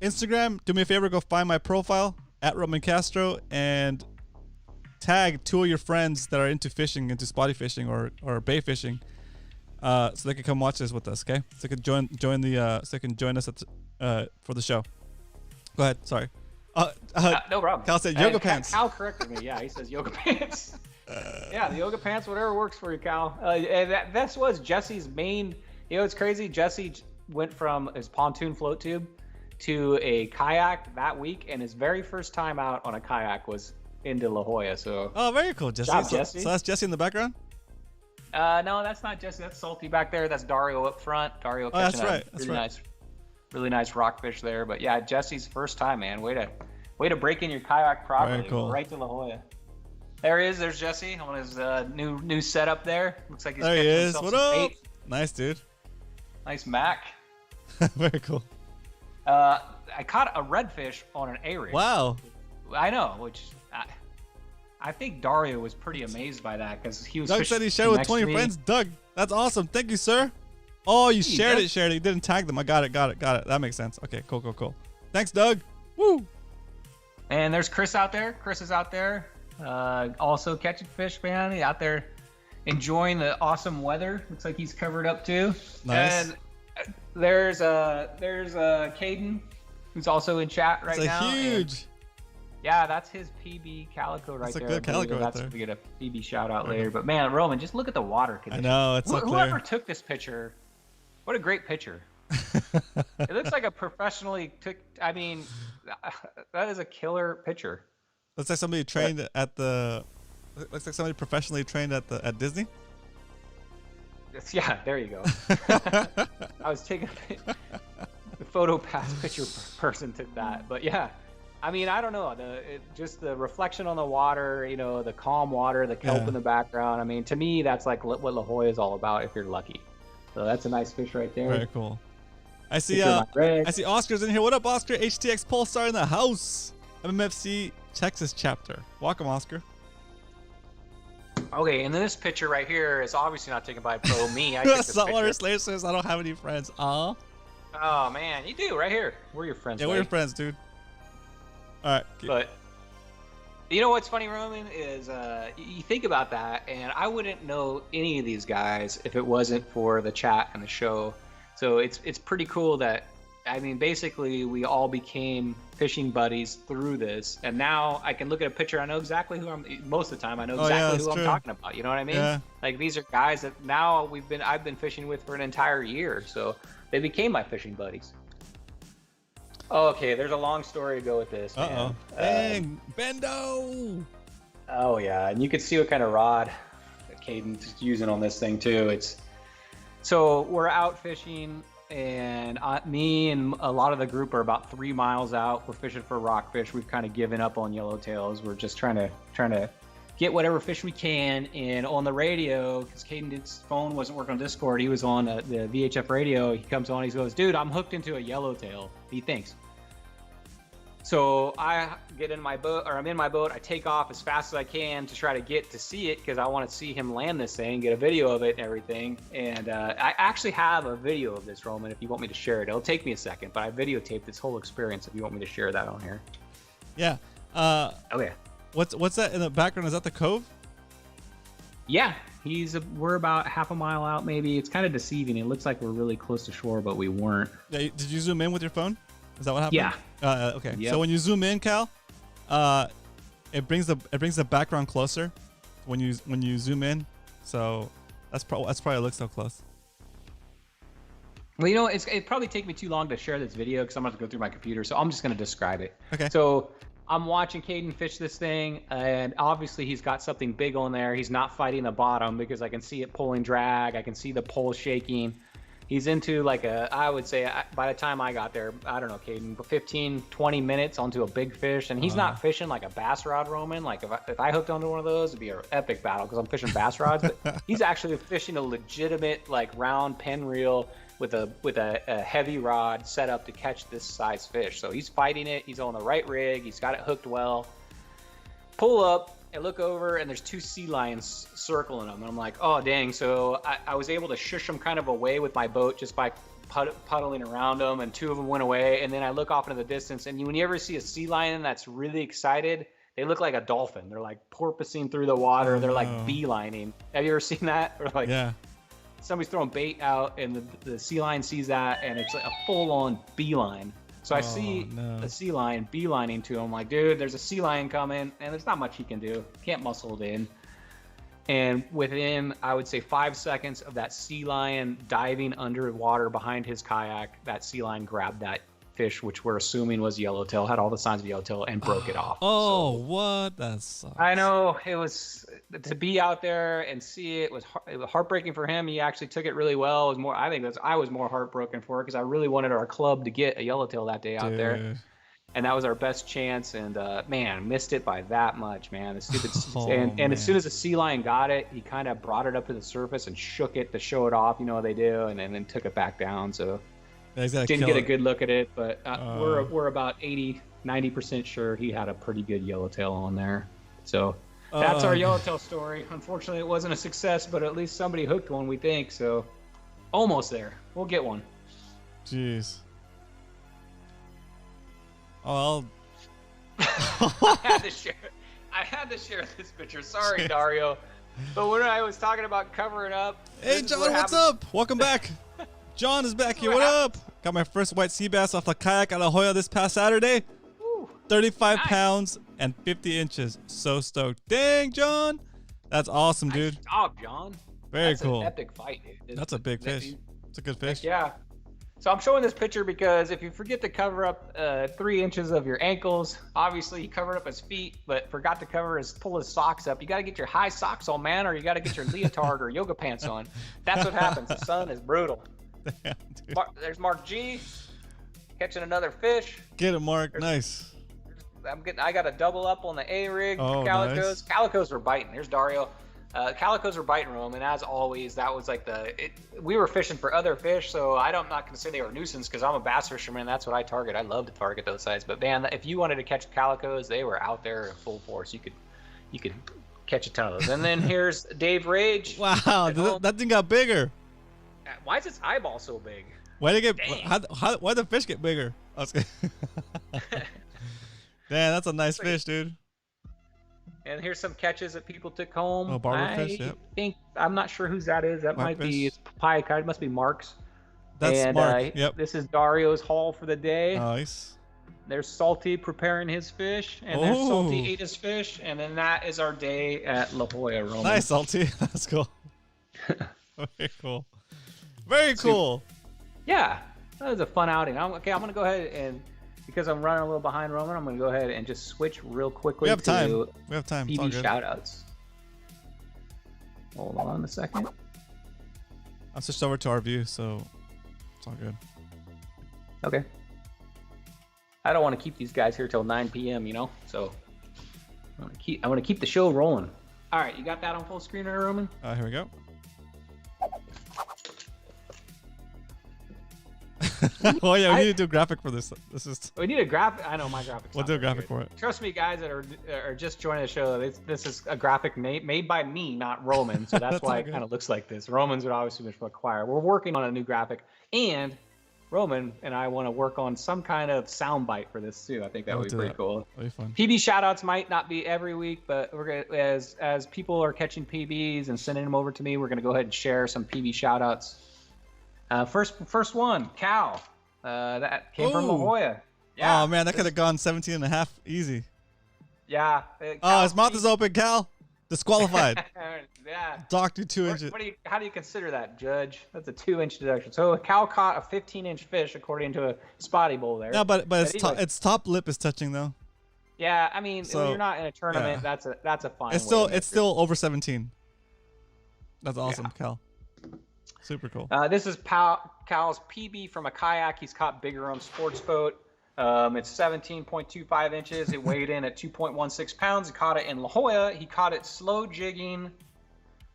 B: Instagram, do me a favor, go find my profile at Roman Castro and tag 2 of your friends that are into fishing, into spotty fishing or bay fishing, so they can come watch this with us. Okay, so they can join us for the show. Go ahead. Sorry.
C: No problem.
B: Cal said yoga pants.
C: Cal corrected me. Yeah, he says yoga pants. Yeah, the yoga pants, whatever works for you, Cal. And that was Jesse's main. It's crazy. Jesse went from his pontoon float tube to a kayak that week, and his very first time out on a kayak was into La Jolla. So
B: Oh, very cool, Jesse.
C: Job,
B: So,
C: Jesse.
B: so that's Jesse in the background.
C: No, that's not Jesse. That's Salty back there. That's Dario up front. Dario catching
B: that's right. That's right.
C: really nice rockfish there. But yeah, Jesse's first time, man. Way to break in your kayak properly.
B: Very cool.
C: Right to La Jolla. There he is. There's Jesse on his new setup there. Looks like he's
B: There he
C: catching
B: is.
C: himself
B: What
C: some
B: up?
C: bait.
B: Nice, dude.
C: Nice Mac.
B: Very cool.
C: I caught a redfish on an A-rig.
B: Wow.
C: I know, which I think Dario was pretty amazed by that because he was.
B: Doug
C: fishing
B: said he shared with
C: next to
B: 20
C: me.
B: friends. Doug, that's awesome. Thank you, sir. Oh, you shared
C: Doug.
B: it. You didn't tag them. I got it. That makes sense. Okay, cool. Thanks, Doug. Woo.
C: And there's Chris out there. Chris is out there, also catching fish, man. He's out there enjoying the awesome weather. Looks like he's covered up too.
B: Nice.
C: And there's Caden, who's also in chat right
B: It's
C: now.
B: a
C: and
B: huge.
C: yeah, that's his PB calico right
B: That's a
C: there.
B: good
C: I believe
B: calico right
C: that's
B: there.
C: We get a PB shout out later. But man, Roman, just look at the water
B: I
C: condition.
B: know, it's so
C: Whoever
B: clear.
C: took this picture, what a great picture. It looks like a professionally took. I mean, that is a killer picture.
B: Looks like somebody trained at the. Looks like somebody professionally trained at Disney.
C: Yeah, there you go. I was taking the photo pass picture person took that, but yeah, I mean, I don't know, just the reflection on the water, you know, the calm water, the kelp
B: Yeah.
C: in the background. I mean, to me, that's like what La Jolla is all about if you're lucky. So that's a nice fish right there.
B: Very cool. I see.
C: Picture of my rig.
B: I see Oscar's in here. What up, Oscar? HTX Polestar in the house. MMFC Texas chapter. Welcome, Oscar.
C: Okay, and then this picture right here is obviously not taken by pro me. I took this
B: Saltwater
C: picture.
B: Slayer says I don't have any friends. Aw.
C: Oh man, you do right here. We're your friends.
B: Yeah, we're your
C: buddy.
B: friends, dude. All right.
C: But you know what's funny, Roman, is you think about that, and I wouldn't know any of these guys if it wasn't for the chat and the show. So it's pretty cool that, I mean, basically we all became fishing buddies through this, and now I can look at a picture. I know exactly who I'm. Most of the time, I know
B: Oh, yeah,
C: exactly
B: that's
C: who
B: true.
C: I'm talking about. You know what I mean?
B: Yeah.
C: Like these are guys that now I've been fishing with for an entire year, so they became my fishing buddies. Okay, there's a long story to go with this.
B: Uh-oh.
C: Man.
B: Dang. Bendo.
C: Oh yeah, and you can see what kind of rod that Caden's using on this thing too. So we're out fishing, and me and a lot of the group are about 3 miles out. We're fishing for rockfish. We've kind of given up on yellowtails. We're just trying to get whatever fish we can. And on the radio, because Caden's phone wasn't working on Discord, he was on the VHF radio. He comes on, he goes, "Dude, I'm hooked into a yellowtail." He thinks. So I get in my boat, or I'm in my boat. I take off as fast as I can to try to get to see it because I want to see him land this thing, get a video of it and everything. And I actually have a video of this, Roman, if you want me to share it. It'll take me a second, but I videotaped this whole experience if you want me to share that on here.
B: Yeah.
C: Okay.
B: What's that in the background? Is that the cove?
C: Yeah, we're about half a mile out maybe. It's kind of deceiving. It looks like we're really close to shore, but we weren't.
B: Yeah. Did you zoom in with your phone? Is that what happened?
C: Yeah.
B: Okay.
C: Yep.
B: So when you zoom in, Cal, it brings the background closer when you zoom in. So that's probably it looks so close.
C: Well, you know, it'd probably take me too long to share this video because I'm going to go through my computer. So I'm just going to describe it.
B: Okay.
C: So I'm watching Caden fish this thing, and obviously he's got something big on there. He's not fighting the bottom because I can see it pulling drag. I can see the pole shaking. He's into like I would say by the time I got there, I don't know, Caden, 15, 20 minutes onto a big fish. And he's not fishing like a bass rod, Roman. Like if I hooked onto one of those, it'd be an epic battle because I'm fishing bass rods. But he's actually fishing a legitimate like round pen reel with a heavy rod set up to catch this size fish. So he's fighting it. He's on the right rig. He's got it hooked well. Pull up. I look over and there's 2 sea lions circling them, and I'm like, oh dang. So I was able to shush them kind of away with my boat just by puddling around them, and 2 of them went away. And then I look off into the distance, and when you ever see a sea lion that's really excited, they look like a dolphin. They're like porpoising through the water. They're like beelining. Have you ever seen that? Or like
B: Yeah.
C: somebody's throwing bait out and the sea lion sees that, and it's like a full-on beeline. So I see the sea lion beelining to him, like, dude, there's a sea lion coming, and there's not much he can do. Can't muscle it in. And within, I would say, 5 seconds of that sea lion diving underwater behind his kayak, that sea lion grabbed that fish, which we're assuming was yellowtail, had all the signs of yellowtail, and broke it off.
B: Oh, what? That sucks.
C: I know, it was to be out there and see it was heartbreaking for him. He actually took it really well. It was more, I was more heartbroken for it because I really wanted our club to get a yellowtail that day out there, and that was our best chance. And man, missed it by that much, man. The stupid and as soon as the sea lion got it, he kind of brought it up to the surface and shook it to show it off. You know what they do, and then took it back down. So didn't get a good look at it, but we're about 80-90% sure he had a pretty good yellowtail on there. So that's our yellowtail story. Unfortunately, it wasn't a success, but at least somebody hooked one, we think. So almost there. We'll get one.
B: Jeez. Oh,
C: I had to share this picture. Sorry, Dario. But when I was talking about covering up.
B: Hey, John, what's up? Welcome back. John is back here. What up? Got my first white sea bass off the kayak at La Jolla this past Saturday.
C: Woo,
B: 35
C: nice.
B: pounds and 50 inches. So stoked. Dang, John. That's awesome, dude.
C: Nice job, John.
B: Very
C: That's
B: cool.
C: An epic fight, dude.
B: That's a big fish. It's a good fish.
C: Yeah. So I'm showing this picture because if you forget to cover up 3 inches of your ankles, obviously he covered up his feet, but forgot to pull his socks up. You got to get your high socks on, man, or you got to get your leotard or yoga pants on. That's what happens. The sun is brutal.
B: Damn,
C: There's Mark G catching another fish.
B: Get it, Mark. Nice.
C: I got a double up on the A rig.
B: Oh,
C: Calicos.
B: nice.
C: Calicos were biting. There's Dario. Calicos were biting Rome, and as always, that was like we were fishing for other fish, so I'm not going to say they were a nuisance because I'm a bass fisherman. That's what I target. I love to target those size. But man, if you wanted to catch calicos, they were out there in full force. You could catch a ton of those. And then here's Dave Rage.
B: Wow, that thing got bigger.
C: Why is its eyeball so big?
B: Why did why the fish get bigger? I was Damn, that's a nice fish, dude.
C: And here's some catches that people took home.
B: Oh, barber fish, yep.
C: I'm not sure whose that is. That might be, it's papaya kite. It must be Mark's.
B: That's Mark, yep.
C: This is Dario's haul for the day.
B: Nice.
C: There's Salty preparing his fish, and then Salty ate his fish, and then that is our day at La Jolla, Roman.
B: Nice, Salty. That's cool. Very cool. Very cool.
C: Yeah, that was a fun outing. I'm going to go ahead and, because I'm running a little behind Roman, I'm going to go ahead and just switch real quickly.
B: We have time.
C: To
B: we have time.
C: PB shoutouts. Hold on a second.
B: I switched over to our view, so it's all good.
C: Okay. I don't want to keep these guys here till 9 p.m. You know, so I want to keep the show rolling. All right, you got that on full screen there, Roman?
B: Here we go. Oh yeah, we need to do a graphic for this.
C: We need a graphic. I know my graphics.
B: We'll do a graphic for it.
C: Trust me, guys that are just joining the show. This is a graphic made by me, not Roman. So that's why it kind of looks like this. Romans would obviously require. We're working on a new graphic, and Roman and I want to work on some kind of soundbite for this too. I think that would be pretty cool.
B: That'd be fun.
C: PB shoutouts might not be every week, but we're gonna, as people are catching PBs and sending them over to me, we're gonna go ahead and share some PB shoutouts. First one, Cal. That came from La Jolla. Yeah.
B: Oh man, that could have gone 17 and a half easy.
C: Yeah.
B: His mouth is open, Cal. Disqualified.
C: Yeah.
B: Docked you 2 inches.
C: How do you consider that, Judge? That's a 2-inch deduction. So Cal caught a 15-inch fish according to a spotty bowl there.
B: Yeah, but its top lip is touching though.
C: Yeah, I mean, when you're not in a tournament, that's a fine.
B: It's still over 17. That's awesome, Cal. Super cool.
C: This is Cal's PB from a kayak he's caught bigger on sports boat. It's 17.25 inches. It weighed in at 2.16 pounds. He caught it in La Jolla. He caught it slow jigging.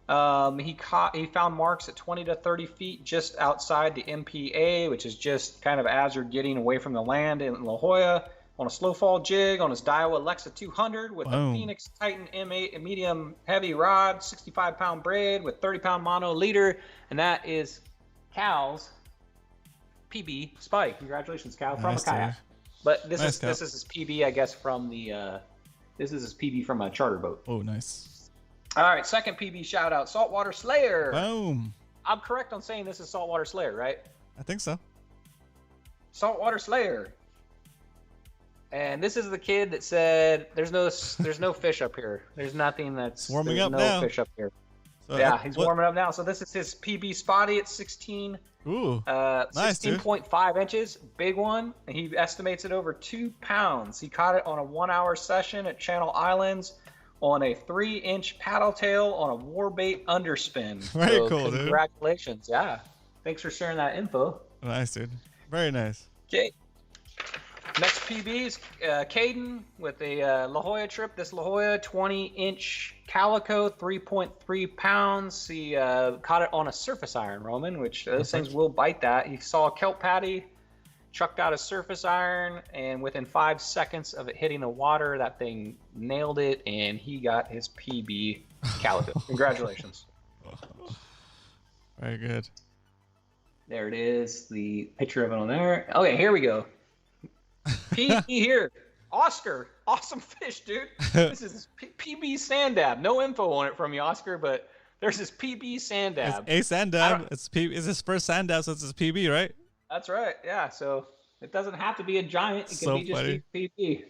C: He found marks at 20 to 30 feet just outside the MPA, which is just kind of as you're getting away from the land in La Jolla, on a slow fall jig on his Daiwa Alexa 200 with a Phoenix Titan M8 medium heavy rod, 65-pound braid with 30-pound mono leader, and that is Cal's PB spike. Congratulations, Cal, from a kayak. But this is his PB, I guess, from the this is his PB from a charter boat.
B: Oh, nice.
C: All right, second PB shout out, Saltwater Slayer.
B: Boom.
C: I'm correct on saying this is Saltwater Slayer, right?
B: I think so.
C: Saltwater Slayer. And this is the kid that said, "There's no fish up here. There's nothing that's
B: warming up
C: no
B: now.
C: Fish up here."
B: So
C: yeah, he's warming up now. So this is his PB spotty at 16
B: Ooh, nice, dude.
C: 16.5 inches, big one. And he estimates it over 2 pounds. He caught it on a 1-hour session at Channel Islands on a 3-inch paddle tail on a warbait underspin.
B: Very cool, dude.
C: Congratulations. Yeah. Thanks for sharing that info.
B: Nice, dude. Very nice.
C: Okay. Next PB is Caden with a La Jolla trip. This La Jolla 20-inch calico, 3.3 pounds. He caught it on a surface iron, Roman, which those things will bite that. He saw a kelp patty, chucked out a surface iron, and within 5 seconds of it hitting the water, that thing nailed it, and he got his PB calico. Congratulations.
B: Very good.
C: There it is, the picture of it on there. Okay, here we go. PB here. Oscar, awesome fish, dude. This is PB sand dab. No info on it from you, Oscar, but there's this PB sand dab.
B: It's a sand dab. It's his first sand dab, so it's his PB, right?
C: That's right. Yeah. So it doesn't have to be a giant. It can be just a PB.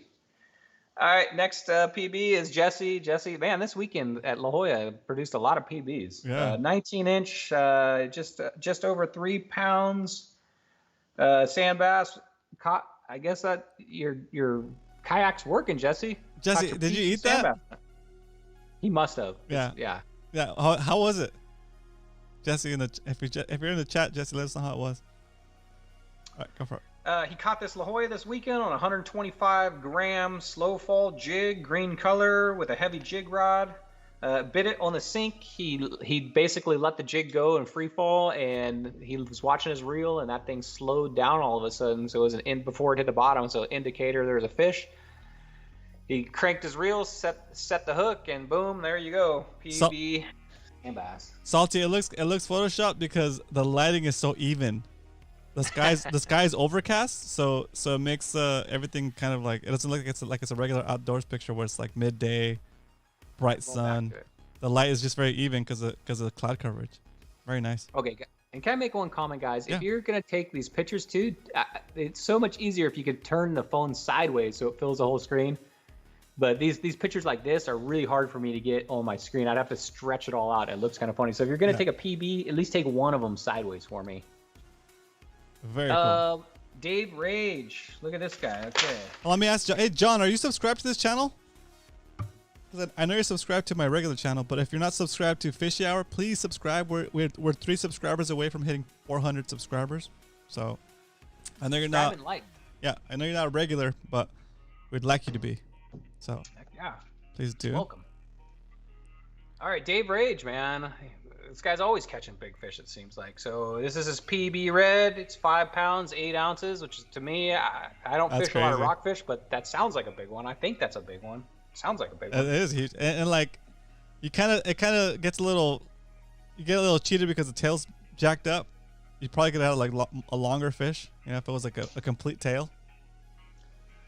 C: All right. Next PB is Jesse. Jesse, man, this weekend at La Jolla produced a lot of PBs.
B: Yeah.
C: 19-inch, just over 3 pounds. Sand bass caught. I guess that your kayak's working, Jesse.
B: Jesse, did you eat that?
C: He must have.
B: Yeah.
C: Yeah.
B: Yeah. How was it? Jesse, if you're in the chat, Jesse, let us know how it was. All right, go for it.
C: He caught this La Jolla this weekend on a 125-gram slow fall jig, green color with a heavy jig rod. Bit it on the sink. He basically let the jig go in free fall, and he was watching his reel, and that thing slowed down all of a sudden. So it was an end before it hit the bottom, so indicator there was a fish. He cranked his reel, set the hook, and boom, there you go, PB and bass.
B: Salty, it looks photoshopped because the lighting is so even. The sky's overcast, so it makes everything kind of like, it doesn't look like it's a regular outdoors picture where it's like midday, bright sun. The light is just very even because of the cloud coverage. Very nice.
C: Okay, and can I make one comment, guys?
B: Yeah.
C: If you're gonna take these pictures too, it's so much easier if you could turn the phone sideways so it fills the whole screen. But these pictures like this are really hard for me to get on my screen. I'd have to stretch it all out. It looks kind of funny. So if you're gonna take a PB, at least take one of them sideways for me.
B: Very cool.
C: Dave Rage. Look at this guy. Okay.
B: Well, let me ask John. Hey, John, are you subscribed to this channel? I know you're subscribed to my regular channel, but if you're not subscribed to Fishy Hour, please subscribe. We're 3 subscribers away from hitting 400 subscribers. So I know you're not. Yeah, I know you're not regular, but we'd like you to be. So
C: yeah,
B: please do.
C: Welcome. All right, Dave Rage, man. This guy's always catching big fish, it seems like. So this is his PB red. It's 5 pounds, 8 ounces, which is, to me, I don't fish a lot of rockfish, but that sounds like a big one. I think that's a big one. Sounds like a big one.
B: It is huge, and like, it kind of gets a little, you get a little cheated because the tail's jacked up. You probably could have like a longer fish, you know, if it was like a complete tail.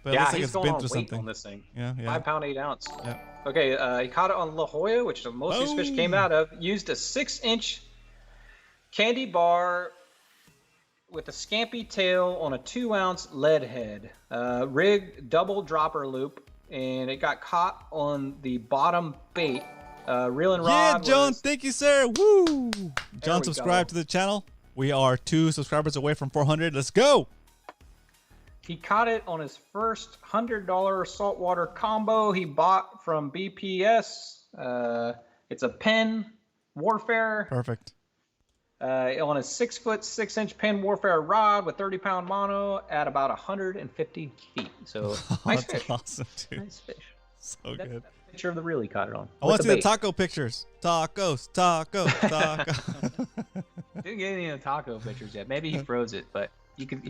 B: But
C: yeah,
B: it looks like
C: he's
B: it's
C: going
B: been
C: on
B: through
C: weight
B: something.
C: on this thing.
B: Yeah.
C: 5 pound, 8 ounce.
B: Yeah.
C: Okay, he caught it on La Jolla, which most of these fish came out of. Used a 6-inch candy bar with a scampy tail on a 2-ounce lead head. Rig double dropper loop, and it got caught on the bottom bait. Reel and rod.
B: Yeah, John, thank you, sir. Woo! John, subscribe to the channel. We are 2 subscribers away from 400. Let's go.
C: He caught it on his first $100 saltwater combo he bought from BPS. It's a Penn Warfare.
B: Perfect.
C: On a 6-foot 6-inch Penn Warfare rod with 30-pound mono at about 150 feet. So nice fish.
B: Awesome, dude.
C: Nice fish.
B: So good.
C: That's the picture of the reel he caught it on.
B: I want to see the taco pictures. Tacos.
C: Didn't get any of the taco pictures yet. Maybe he froze it, but you could.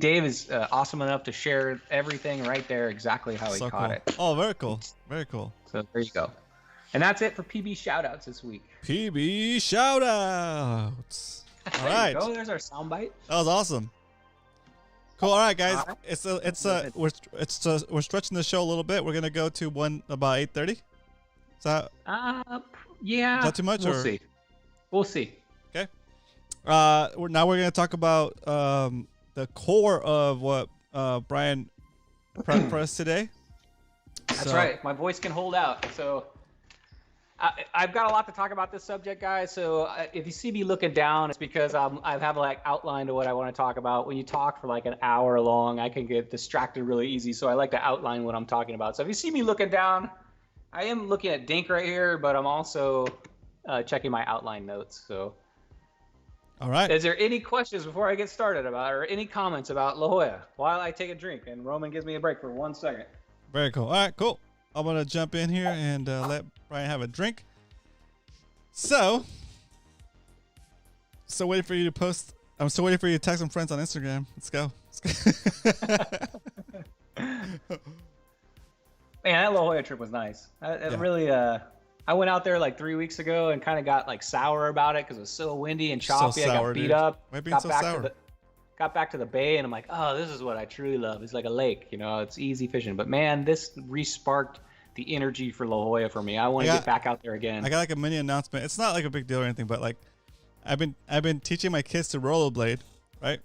C: Dave is awesome enough to share everything right there, exactly how he caught it.
B: Oh, very cool. Very cool.
C: So there you go. And that's it for PB shoutouts this week.
B: PB shoutouts. All right.
C: There you go. There's our soundbite.
B: That was awesome. Cool. All right, guys. We're stretching the show a little bit. We're gonna go to about 8:30. Is that?
C: Yeah.
B: Is that too much?
C: We'll see.
B: Okay. Now we're gonna talk about the core of what Brian prepped for us today.
C: That's right. My voice can hold out. So I've got a lot to talk about this subject, guys. So if you see me looking down, it's because I have like outlined what I want to talk about. When you talk for like an hour long, I can get distracted really easy. So I like to outline what I'm talking about. So if you see me looking down, I am looking at Dink right here, but I'm also checking my outline notes. So,
B: All right.
C: Is there any questions before I get started about, or any comments about La Jolla while I take a drink and Roman gives me a break for 1 second?
B: Very cool. All right, cool. I'm gonna jump in here and let Brian have a drink. So waiting for you to post. I'm still waiting for you to tag some friends on Instagram. Let's go.
C: Man, that La Jolla trip was nice. It really, I went out there like 3 weeks ago and kind of got like sour about it because it was so windy and choppy.
B: So sour,
C: I got beat
B: dude.
C: up.
B: Why being so sour?
C: Got back to the bay and I'm like, oh, this is what I truly love. It's like a lake, you know, it's easy fishing. But man, this re-sparked the energy for La Jolla for me. I want to get back out there again.
B: I got like a mini announcement. It's not like a big deal or anything, but like I've been teaching my kids to rollerblade, right?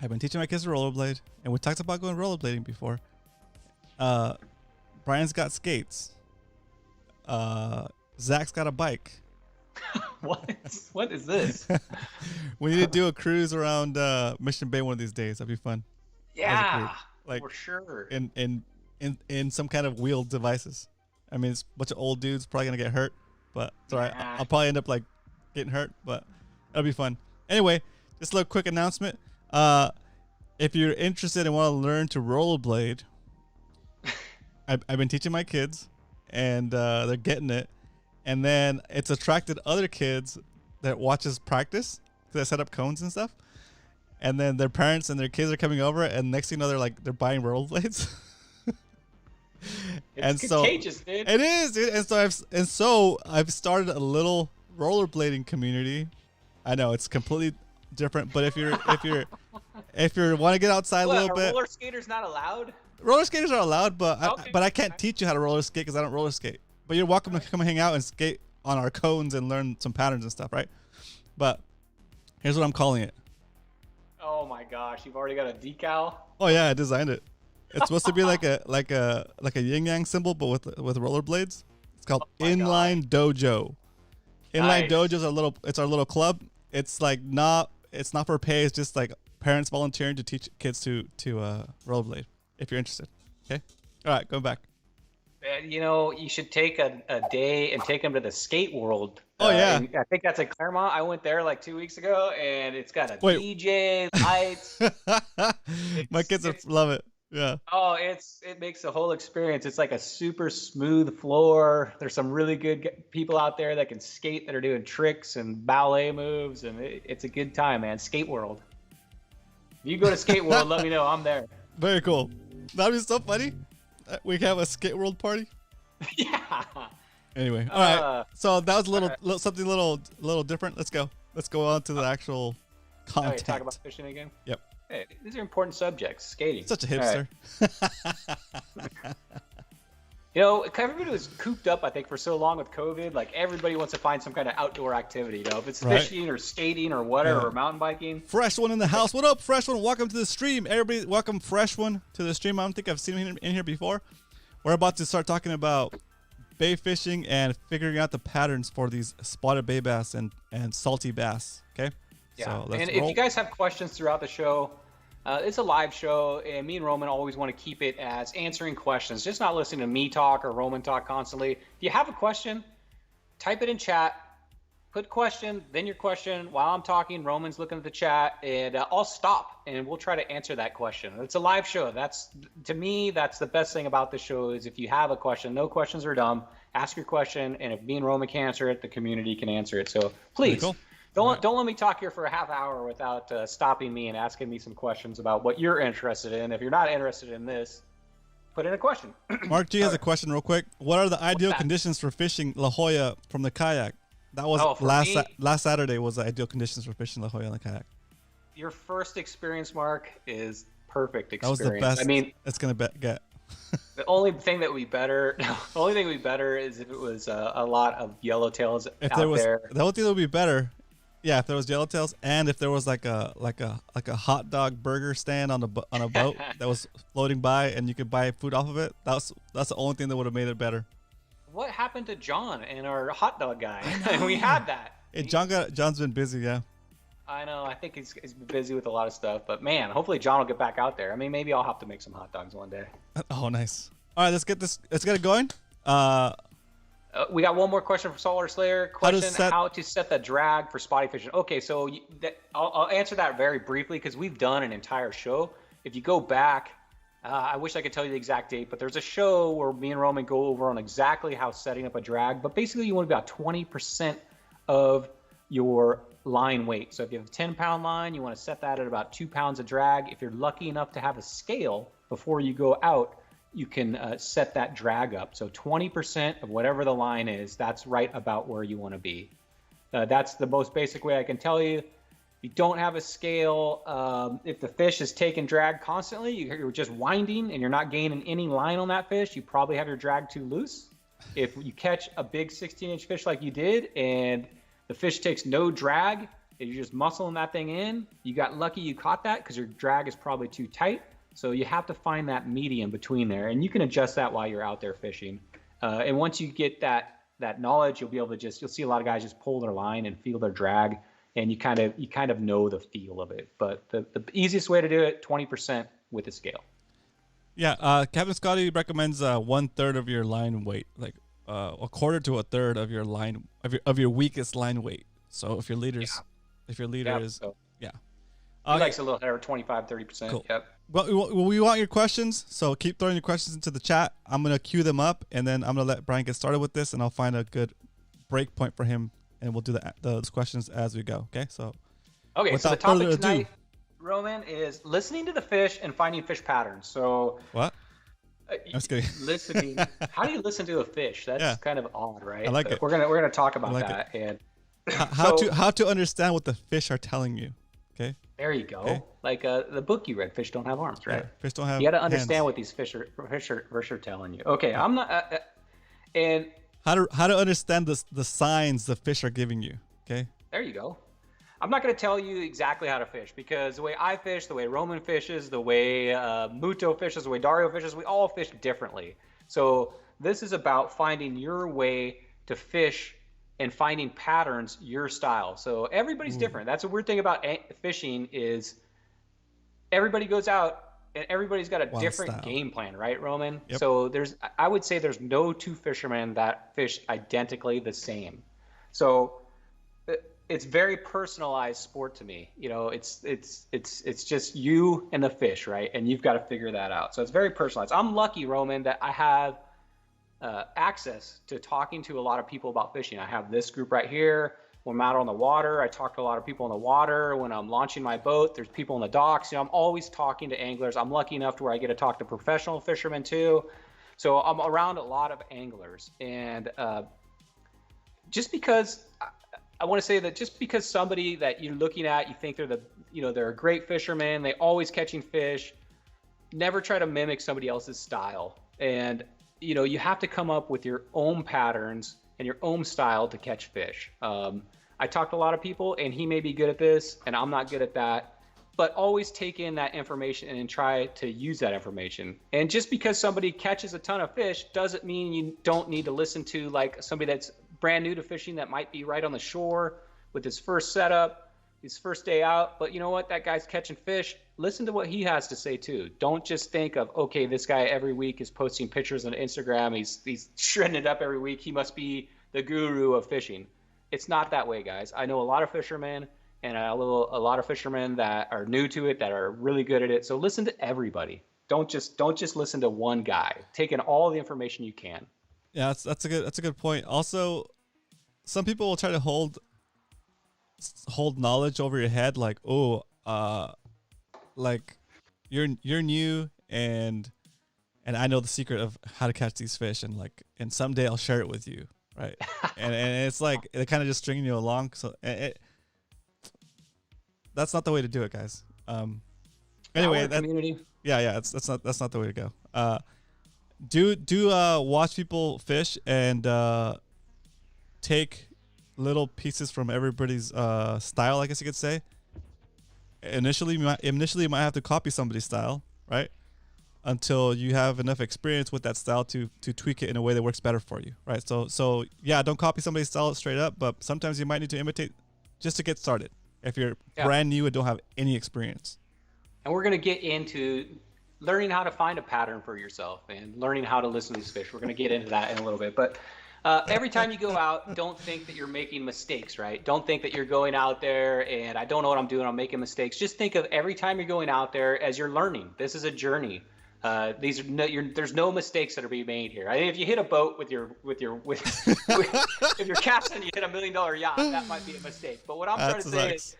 B: I've been teaching my kids to rollerblade, and we talked about going rollerblading before. Brian's got skates. Zach's got a bike.
C: What is this?
B: We need to do a cruise around Mission Bay one of these days. That'd be fun.
C: Yeah,
B: like
C: for sure.
B: In some kind of wheeled devices. I mean, it's a bunch of old dudes probably gonna get hurt, but it's alright. I'll probably end up like getting hurt, but it'll be fun. Anyway, just a little quick announcement. If you're interested and want to learn to rollerblade, I've been teaching my kids, and they're getting it. And then it's attracted other kids that watches practice because I set up cones and stuff. And then their parents and their kids are coming over, and next thing you know, they're buying rollerblades.
C: It's contagious, dude.
B: It is, dude. And so I've started a little rollerblading community. I know it's completely different, but if you want to get outside a little bit,
C: roller skaters not allowed?
B: Roller skaters are allowed, but
C: Okay.
B: I can't teach you how to roller skate because I don't roller skate. But you're welcome to come hang out and skate on our cones and learn some patterns and stuff, right? But here's what I'm calling it.
C: Oh my gosh, you've already got a decal?
B: Oh yeah, I designed it. It's supposed to be like a yin yang symbol, but with rollerblades. It's called Inline Dojo. Inline Dojo is it's our little club. It's not for pay. It's just like parents volunteering to teach kids to rollerblade. If you're interested, okay. All right, going back.
C: You know, you should take a day and take them to the skate world.
B: Oh yeah,
C: I think that's in Claremont. I went there like 2 weeks ago, and it's got a DJ, lights.
B: My kids love it. Yeah.
C: Oh, it makes the whole experience. It's like a super smooth floor. There's some really good people out there that can skate, that are doing tricks and ballet moves, and it's a good time, man. Skate World. If you go to Skate World, let me know. I'm there.
B: Very cool. That'd be so funny. We have a Skate World party.
C: Yeah.
B: Anyway, all right. So that was something a little different. Let's go on to the actual content.
C: Talk about fishing again.
B: Yep.
C: Hey, these are important subjects. Skating.
B: Such a hipster.
C: Right. You know, everybody was cooped up, I think, for so long with COVID. Like, everybody wants to find some kind of outdoor activity. You know, if it's fishing or skating or whatever, or mountain biking.
B: Fresh one in the house. What up, Fresh one? Welcome to the stream. Everybody, welcome Fresh one to the stream. I don't think I've seen him in here before. We're about to start talking about bay fishing and figuring out the patterns for these spotted bay bass and salty bass. Okay?
C: Yeah.
B: So
C: and if you guys have questions throughout the show, it's a live show, and me and Roman always want to keep it as answering questions, just not listening to me talk or Roman talk constantly. If you have a question, type it in chat, put question, then your question. While I'm talking, Roman's looking at the chat, and I'll stop, and we'll try to answer that question. It's a live show. To me, that's the best thing about the show is if you have a question, no questions are dumb. Ask your question, and if me and Roman can answer it, the community can answer it. So please. Cool. Don't let me talk here for a half hour without stopping me and asking me some questions about what you're interested in. If you're not interested in this, put in a question.
B: Mark G has a question real quick. What are the ideal conditions for fishing La Jolla from the kayak? That was last Saturday was the ideal conditions for fishing La Jolla on the kayak.
C: Your first experience, Mark, is perfect experience.
B: That was the best.
C: I mean,
B: it's gonna get.
C: The only thing that would be better, is if it was a lot of yellowtails out there.
B: The only thing that would be better. Yeah, if there was yellowtails, and if there was like a hot dog burger stand on a boat that was floating by, and you could buy food off of it, that's the only thing that would have made it better.
C: what happened to John and our hot dog guy? We had that.
B: Hey, John's been busy, yeah.
C: I know. I think he's been busy with a lot of stuff, but man, hopefully John will get back out there. I mean, maybe I'll have to make some hot dogs one day.
B: Oh, nice. All right, let's get it going.
C: We got one more question from Solar Slayer. How to set the drag for spotty fishing. Okay, so I'll answer that very briefly because we've done an entire show. If you go back, I wish I could tell you the exact date, but there's a show where me and Roman go over on exactly how setting up a drag. But basically, you want about 20% of your line weight. So if you have a 10-pound line, you want to set that at about 2 pounds of drag. If you're lucky enough to have a scale before you go out, you can set that drag up. So 20% of whatever the line is, that's right about where you want to be. That's the most basic way I can tell you. If you don't have a scale, if the fish is taking drag constantly, you're just winding and you're not gaining any line on that fish, you probably have your drag too loose. If you catch a big 16-inch fish like you did and the fish takes no drag and you're just muscling that thing in, you got lucky you caught that because your drag is probably too tight. So you have to find that medium between there, and you can adjust that while you're out there fishing. And once you get that knowledge, you'll be able to you'll see a lot of guys just pull their line and feel their drag, and you kind of know the feel of it. But the easiest way to do it, 20% with a scale.
B: Yeah, Captain Scotty recommends 1/3 of your line weight, like a quarter to a third of your line of your weakest line weight. So if your leader is
C: He likes a little higher, 25, 30%.
B: Cool.
C: Yep.
B: Well, we want your questions, so keep throwing your questions into the chat. I'm gonna queue them up, and then I'm gonna let Brian get started with this, and I'll find a good break point for him, and we'll do those questions as we go. Okay, so
C: the topic tonight, Roman, is listening to the fish and finding fish patterns. So
B: what? I'm just kidding.
C: Listening. How do you listen to a fish? That's kind of odd, right?
B: I like it.
C: We're gonna talk about that and
B: how to understand what the fish are telling you. Okay.
C: There you go.
B: Okay.
C: Like the book you read, Fish Don't Have Arms, right?
B: Yeah, fish don't have.
C: You got to understand
B: hands.
C: what these fish are telling you. Okay, I'm not. And
B: how to understand the signs the fish are giving you. Okay.
C: There you go. I'm not going to tell you exactly how to fish because the way I fish, the way Roman fishes, the way Muto fishes, the way Dario fishes, we all fish differently. So this is about finding your way to fish and finding patterns your style. So everybody's different. That's a weird thing about fishing is everybody goes out and everybody's got a different game plan, right, Roman?
B: Yep.
C: So I would say there's no two fishermen that fish identically the same. So it's very personalized sport to me. You know, it's just you and the fish, right? And you've got to figure that out. So it's very personalized. I'm lucky, Roman, that I have access to talking to a lot of people about fishing. I have this group right here. When I'm out on the water, I talk to a lot of people on the water. When I'm launching my boat, there's people on the docks. You know, I'm always talking to anglers. I'm lucky enough to where I get to talk to professional fishermen too. So I'm around a lot of anglers. And just because I want to say that just because somebody that you're looking at, you think they're a great fisherman, they always catching fish, never try to mimic somebody else's style. And you have to come up with your own patterns and your own style to catch fish. I talk to a lot of people, and he may be good at this, and I'm not good at that. But always take in that information and try to use that information. And just because somebody catches a ton of fish doesn't mean you don't need to listen to like somebody that's brand new to fishing that might be right on the shore with his first setup, his first day out. But you know what? That guy's catching fish. Listen to what he has to say too. Don't just think of, okay, this guy every week is posting pictures on Instagram. He's shredding it up every week. He must be the guru of fishing. It's not that way, guys. I know a lot of fishermen and a lot of fishermen that are new to it, that are really good at it. So listen to everybody. Don't just listen to one guy. Take in all the information you can.
B: Yeah, that's a good point. Also, some people will try to hold knowledge over your head, like, like you're new and I know the secret of how to catch these fish, and someday I'll share it with you, right? and it's like it kind of just stringing you along. So that's not the way to do it, guys. Anyway,
C: community.
B: That's not the way to go. Do watch people fish and take little pieces from everybody's style, I guess you could say. Initially, you might have to copy somebody's style, right? until you have enough experience with that style to tweak it in a way that works better for you, right? So yeah, don't copy somebody's style straight up, but sometimes you might need to imitate just to get started if you're brand new and don't have any experience.
C: And we're going to get into learning how to find a pattern for yourself and learning how to listen to these fish. We're going to get into that in a little bit. But every time you go out, don't think that you're making mistakes, right? Don't think that you're going out there and I don't know what I'm doing, I'm making mistakes. Just think of every time you're going out there as you're learning. This is a journey. There's no mistakes that are being made here. I mean, if you hit a boat if you're casting, you hit $1 million yacht, that might be a mistake. But what I'm trying to say is,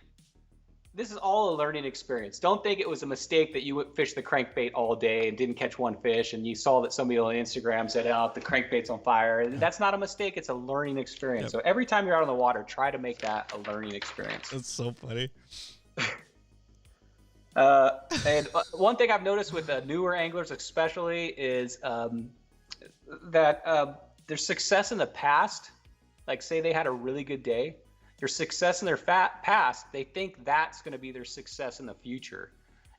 C: this is all a learning experience. Don't think it was a mistake that you fished the crankbait all day and didn't catch one fish, and you saw that somebody on Instagram said, "Oh, the crankbait's on fire." That's not a mistake. It's a learning experience. Yep. So every time you're out on the water, try to make that a learning experience.
B: That's so funny.
C: And one thing I've noticed with newer anglers especially is that their success in the past, like say they had a really good day, their success in their past, they think that's going to be their success in the future.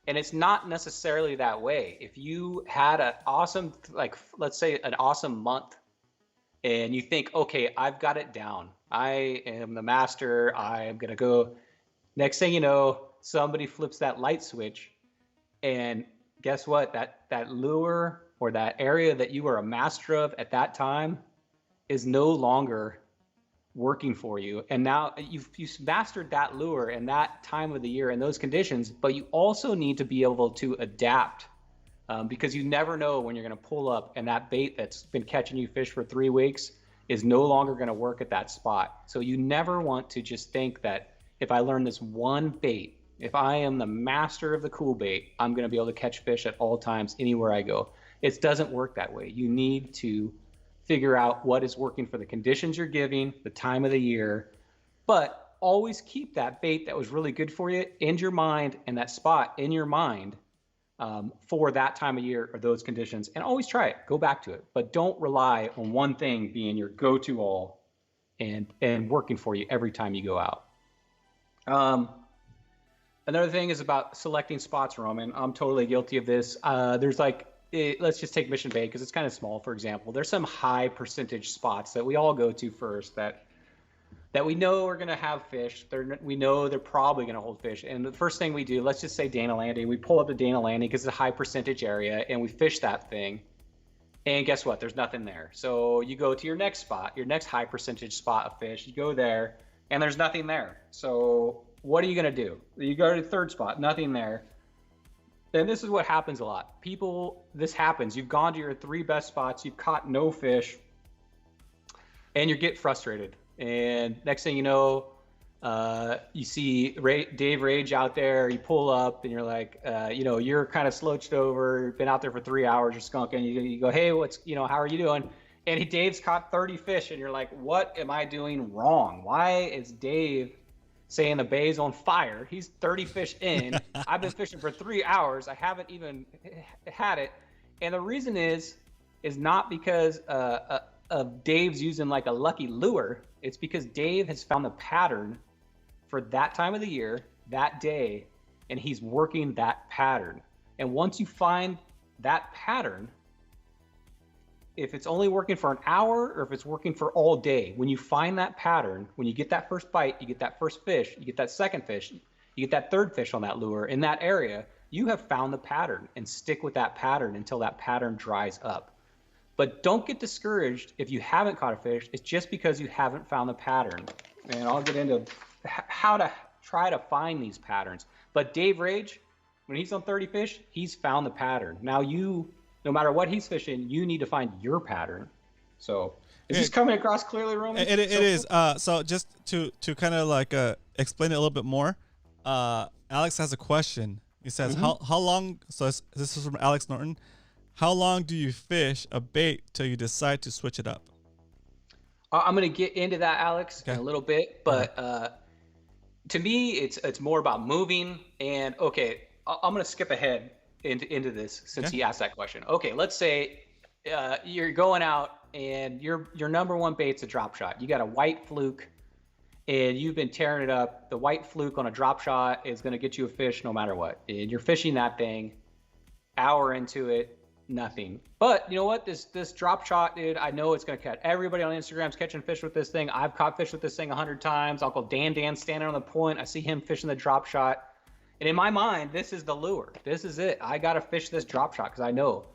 C: And it's not necessarily that way. If you had an awesome, like let's say an awesome month, and you think, okay, I've got it down. I am the master. I am going to go. Next thing you know, somebody flips that light switch, and guess what? That lure or that area that you were a master of at that time is no longer working for you. And now you've mastered that lure and that time of the year and those conditions, but you also need to be able to adapt because you never know when you're going to pull up and that bait that's been catching you fish for 3 weeks is no longer going to work at that spot. So you never want to just think that if I learn this one bait, if I am the master of the cool bait, I'm going to be able to catch fish at all times, anywhere I go. It doesn't work that way. You need to figure out what is working for the conditions you're giving, the time of the year, but always keep that bait that was really good for you in your mind and that spot in your mind for that time of year or those conditions, and always try it. Go back to it, but don't rely on one thing being your go-to all and working for you every time you go out. Another thing is about selecting spots, Roman. I'm totally guilty of this. There's let's just take Mission Bay because it's kind of small, for example. There's some high percentage spots that we all go to first that we know are going to have fish. We know they're probably going to hold fish. And the first thing we do, let's just say Dana Landing. We pull up to Dana Landing because it's a high percentage area, and we fish that thing. And guess what? There's nothing there. So you go to your next spot, your next high percentage spot of fish. You go there, and there's nothing there. So what are you going to do? You go to the third spot, nothing there. And this is what happens a lot. This happens. You've gone to your 3 best spots, you've caught no fish, and you get frustrated. And next thing you know, you see Dave Rage out there, you pull up, and you're like, you're kind of slouched over, you've been out there for 3 hours, you're skunking, you go, hey, how are you doing? And Dave's caught 30 fish, and you're like, what am I doing wrong? Why is Dave saying the bay's on fire? He's 30 fish in. I've been fishing for 3 hours. I haven't even had it. And the reason is not because of Dave's using like a lucky lure. It's because Dave has found the pattern for that time of the year, that day, and he's working that pattern. And once you find that pattern, if it's only working for an hour or if it's working for all day, when you find that pattern, when you get that first bite, you get that first fish, you get that second fish, you get that third fish on that lure in that area, you have found the pattern, and stick with that pattern until that pattern dries up. But don't get discouraged if you haven't caught a fish. It's just because you haven't found the pattern. And I'll get into how to try to find these patterns. But Dave Rage, when he's on 30 fish, he's found the pattern. Now no matter what he's fishing, you need to find your pattern. So is this coming across clearly, Roman?
B: It is. So just to kind of like explain it a little bit more, Alex has a question. He says, how long, so this is from Alex Norton, how long do you fish a bait till you decide to switch it up?
C: I'm going to get into that, Alex, in a little bit. But to me, it's more about moving. And, okay, I'm going to skip ahead into this since he asked that question. Okay, let's say you're going out and your number one bait's a drop shot. You got a white fluke and you've been tearing it up. The white fluke on a drop shot is going to get you a fish no matter what. And you're fishing that thing Hour into it, nothing. But you know what? This drop shot, dude, I know it's gonna catch. Everybody on Instagram's catching fish with this thing. I've caught fish with this thing 100 times. Uncle Dan standing on the point. I see him fishing the drop shot. And in my mind, this is the lure. This is it. I gotta fish this drop shot because I know.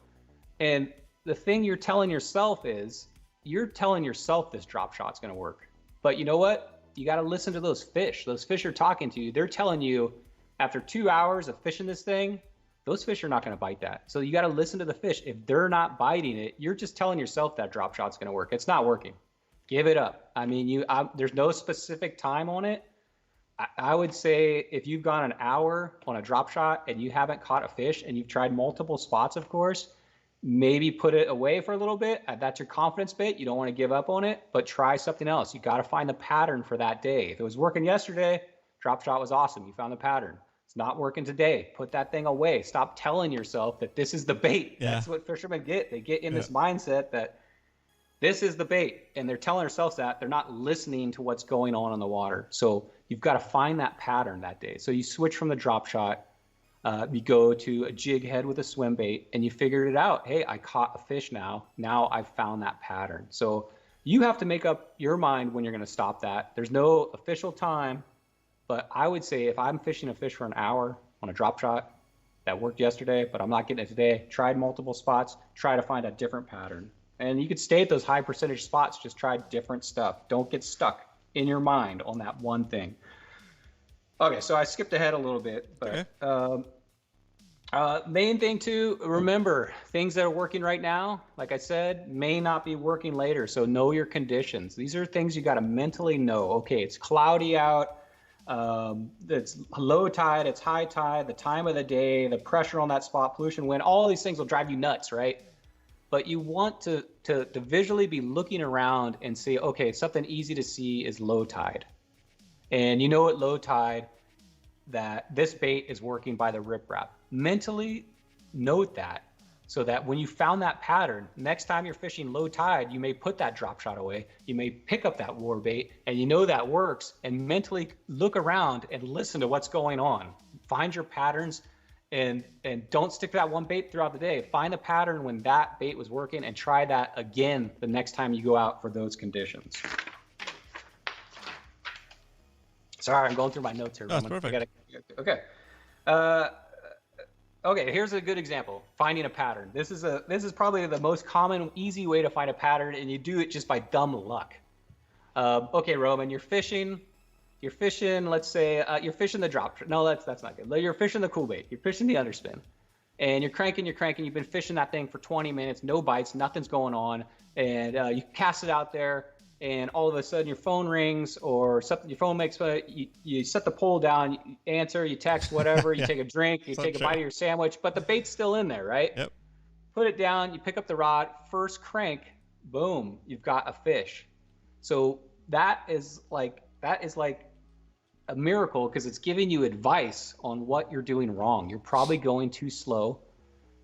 C: And the thing you're telling yourself is, you're telling yourself this drop shot's gonna work. But you know what? You gotta listen to those fish. Those fish are talking to you. They're telling you, after 2 hours of fishing this thing, those fish are not going to bite that. So you got to listen to the fish. If they're not biting it, you're just telling yourself that drop shot's going to work. It's not working. Give it up. I mean, there's no specific time on it. I would say if you've gone an hour on a drop shot and you haven't caught a fish, and you've tried multiple spots, of course, maybe put it away for a little bit. That's your confidence bait. You don't want to give up on it, but try something else. You got to find the pattern for that day. If it was working yesterday, drop shot was awesome. You found the pattern. It's not working today. Put that thing away. Stop telling yourself that this is the bait. Yeah. That's what fishermen get. They get in this mindset that this is the bait, and they're telling themselves that. They're not listening to what's going on in the water. So you've got to find that pattern that day. So you switch from the drop shot, you go to a jig head with a swim bait, and you figured it out. Hey, I caught a fish now. Now I've found that pattern. So you have to make up your mind when you're going to stop that. There's no official time. But I would say if I'm fishing a fish for an hour on a drop shot that worked yesterday, but I'm not getting it today, tried multiple spots, try to find a different pattern. And you could stay at those high percentage spots, just try different stuff. Don't get stuck in your mind on that one thing. Okay, so I skipped ahead a little bit, but main thing too, remember, things that are working right now, like I said, may not be working later. So know your conditions. These are things you got to mentally know. Okay, it's cloudy out. It's low tide, it's high tide, the time of the day, the pressure on that spot, pollution, wind, all these things will drive you nuts, right? But you want to visually be looking around and say, okay, something easy to see is low tide. And you know at low tide that this bait is working by the riprap. Mentally note that, so that when you found that pattern, next time you're fishing low tide, you may put that drop shot away, you may pick up that lure bait, and you know that works, and mentally look around and listen to what's going on. Find your patterns, and don't stick to that one bait throughout the day. Find the pattern when that bait was working, and try that again the next time you go out for those conditions. Sorry, I'm going through my notes here.
B: That's perfect.
C: Okay. Okay, here's a good example. Finding a pattern. This is probably the most common, easy way to find a pattern, and you do it just by dumb luck. Okay, Roman, you're fishing. Let's say you're fishing the drop. No, that's not good. You're fishing the cool bait. You're fishing the underspin, and you're cranking. You've been fishing that thing for 20 minutes, no bites, nothing's going on, and you cast it out there, and all of a sudden your phone rings or something. Your phone makes you set the pole down, you answer, you text, whatever. You take a drink, you take a bite of your sandwich, but the bait's still in there, right?
B: Yep.
C: Put it down. You pick up the rod. First crank, boom, you've got a fish. So that is like a miracle, because it's giving you advice on what you're doing wrong. You're probably going too slow,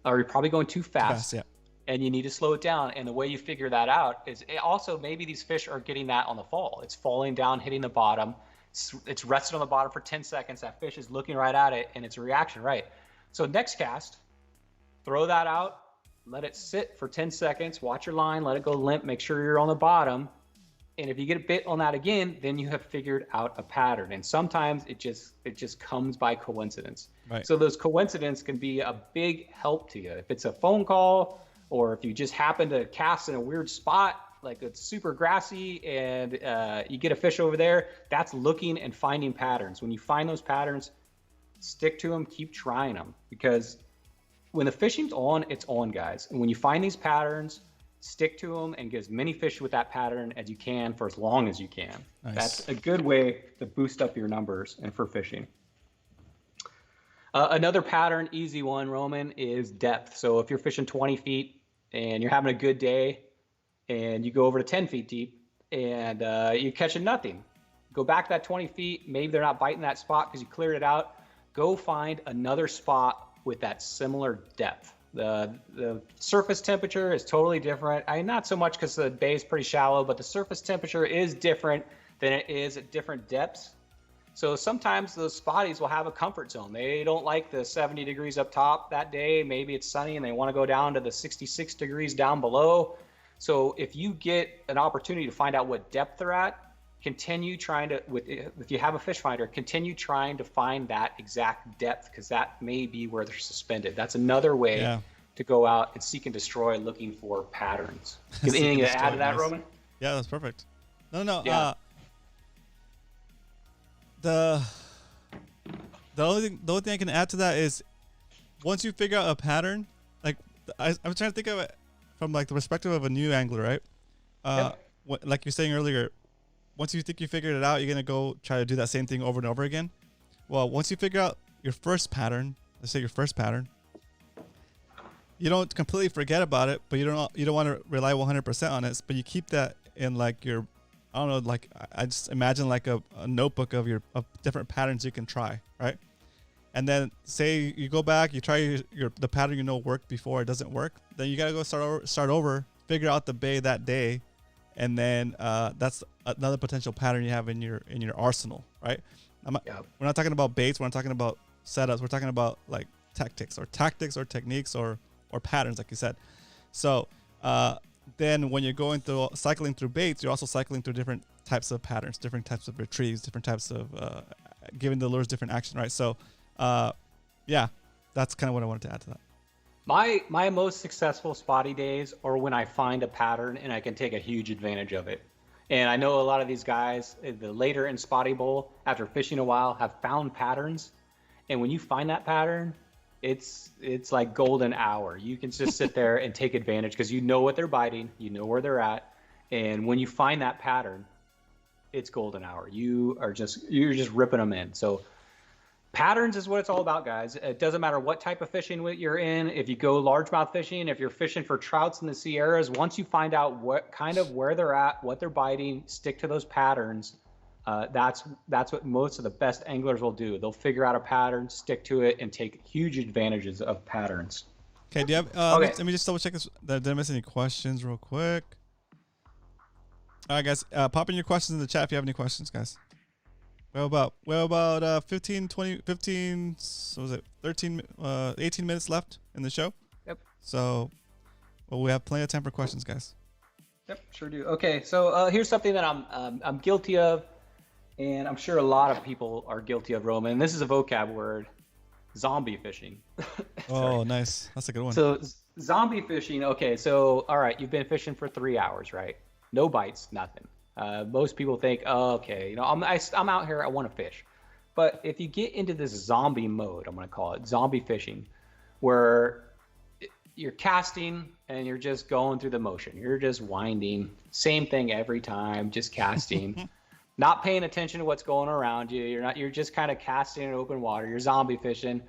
C: or you're probably going too fast.
B: Yeah.
C: And you need to slow it down. And the way you figure that out is also maybe these fish are getting that on the fall. It's falling down, hitting the bottom. It's rested on the bottom for 10 seconds. That fish is looking right at it, and it's a reaction, right? So next cast, throw that out, let it sit for 10 seconds, watch your line, let it go limp, make sure you're on the bottom. And if you get a bit on that again, then you have figured out a pattern. And sometimes it just comes by coincidence.
B: Right.
C: So those coincidences can be a big help to you. If it's a phone call, or if you just happen to cast in a weird spot, like it's super grassy, and you get a fish over there, that's looking and finding patterns. When you find those patterns, stick to them, keep trying them, because when the fishing's on, it's on, guys. And when you find these patterns, stick to them and get as many fish with that pattern as you can for as long as you can. Nice. That's a good way to boost up your numbers and for fishing. Another pattern, easy one, Roman, is depth. So if you're fishing 20 feet and you're having a good day and you go over to 10 feet deep and you're catching nothing, go back that 20 feet. Maybe they're not biting that spot because you cleared it out. Go find another spot with that similar depth. The surface temperature is totally different. Not so much because the bay is pretty shallow, but the surface temperature is different than it is at different depths. So sometimes those spotties will have a comfort zone. They don't like the 70 degrees up top that day. Maybe it's sunny and they want to go down to the 66 degrees down below. So if you get an opportunity to find out what depth they're at, continue trying to, if you have a fish finder, continue trying to find that exact depth, because that may be where they're suspended. That's another way to go out and seek and destroy, looking for patterns. You have anything to add to that, Roman?
B: Yeah, that's perfect. No.
C: Yeah.
B: The only thing I can add to that is, once you figure out a pattern, like I'm trying to think of it from like the perspective of a new angler, right? Like you're saying earlier, once you think you figured it out, you're gonna go try to do that same thing over and over again. Well, once you figure out your first pattern, let's say your first pattern, you don't completely forget about it, but you don't want to rely 100% on it, but you keep that in like your, I don't know, like I just imagine like a notebook of different patterns you can try, right? And then say you go back, you try the pattern worked before, it doesn't work, then you gotta go start over, figure out the bay that day, and then that's another potential pattern you have in your arsenal, right? We're not talking about baits, we're not talking about setups, we're talking about like tactics or techniques or patterns, like you said. So then when you're cycling through baits, you're also cycling through different types of patterns, different types of retrieves, different types of giving the lures different action, right? So yeah, that's kind of what I wanted to add to that.
C: My most successful spotty days are when I find a pattern and I can take a huge advantage of it. And I know a lot of these guys, the later in spotty bowl, after fishing a while, have found patterns. And when you find that pattern, it's like golden hour. You can just sit there and take advantage because you know what they're biting, you know where they're at, and when you find that pattern, it's golden hour. You're just ripping them in. So patterns is what it's all about, guys. It doesn't matter what type of fishing you're in. If you go largemouth fishing, if you're fishing for trouts in the Sierras, once you find out where they're at, what they're biting, stick to those patterns. That's what most of the best anglers will do. They'll figure out a pattern, stick to it, and take huge advantages of patterns.
B: Okay, do you have? Let me just double check this. Did I miss any questions real quick? All right, guys, pop in your questions in the chat if you have any questions, guys. Well about 15, 20, 15, so was it 13, 18 minutes left in the show?
C: Yep.
B: So, we have plenty of time for questions, guys.
C: Yep, sure do. Okay, so here's something that I'm guilty of, and I'm sure a lot of people are guilty of, Roman. This is a vocab word: zombie fishing.
B: Oh, nice. That's a good one.
C: So zombie fishing. Okay, so all right, you've been fishing for 3 hours, right? No bites, nothing. Most people think, oh, okay, I'm out here, I want to fish. But if you get into this zombie mode, I'm going to call it zombie fishing, where you're casting and you're just going through the motion. You're just winding, same thing every time, just casting, not paying attention to what's going around you. You're just kind of casting in open water. You're zombie fishing.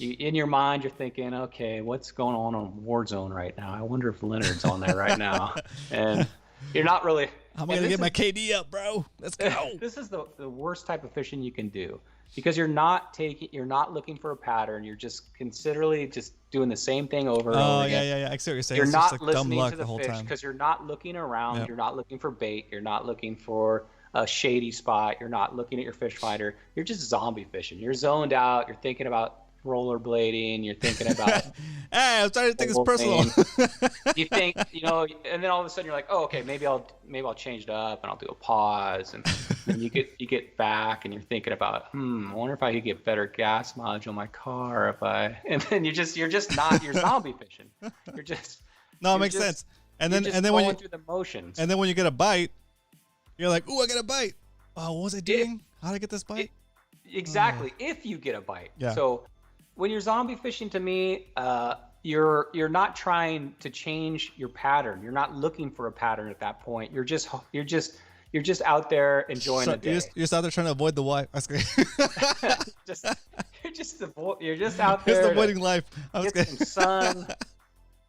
C: In your mind, you're thinking, okay, what's going on Warzone right now? I wonder if Leonard's on there right now. And you're not really.
B: I'm going to get my KD up, bro. Let's go.
C: This is the worst type of fishing you can do, because you're not looking for a pattern. You're just considerably just doing the same thing over and over again.
B: Yeah. I see what you're saying.
C: You're
B: it's
C: not
B: just like
C: listening
B: dumb luck
C: to the
B: whole
C: fish
B: time.
C: because you're not looking around.
B: Yep.
C: You're not looking for bait. You're not looking for a shady spot. You're not looking at your fish finder. You're just zombie fishing. You're zoned out. You're thinking about rollerblading. You're thinking about
B: hey, I'm starting to think it's personal.
C: You think, and then all of a sudden you're like, oh, okay, maybe I'll change it up and I'll do a pause, and then you get back and you're thinking about, I wonder if I could get better gas mileage on my car and then you're just not, you're zombie fishing. You're just
B: it makes sense. And then when you
C: through the motions,
B: and then when you get a bite, you're like, ooh, I got a bite. Oh, what was I doing? How did I get this bite?
C: Exactly. If you get a bite.
B: Yeah.
C: So when you're zombie fishing, to me, you're not trying to change your pattern. You're not looking for a pattern at that point. You're just out there enjoying the day.
B: You're just out there trying to avoid the wife. That's great.
C: You're just out there
B: just avoiding life.
C: Get some sun.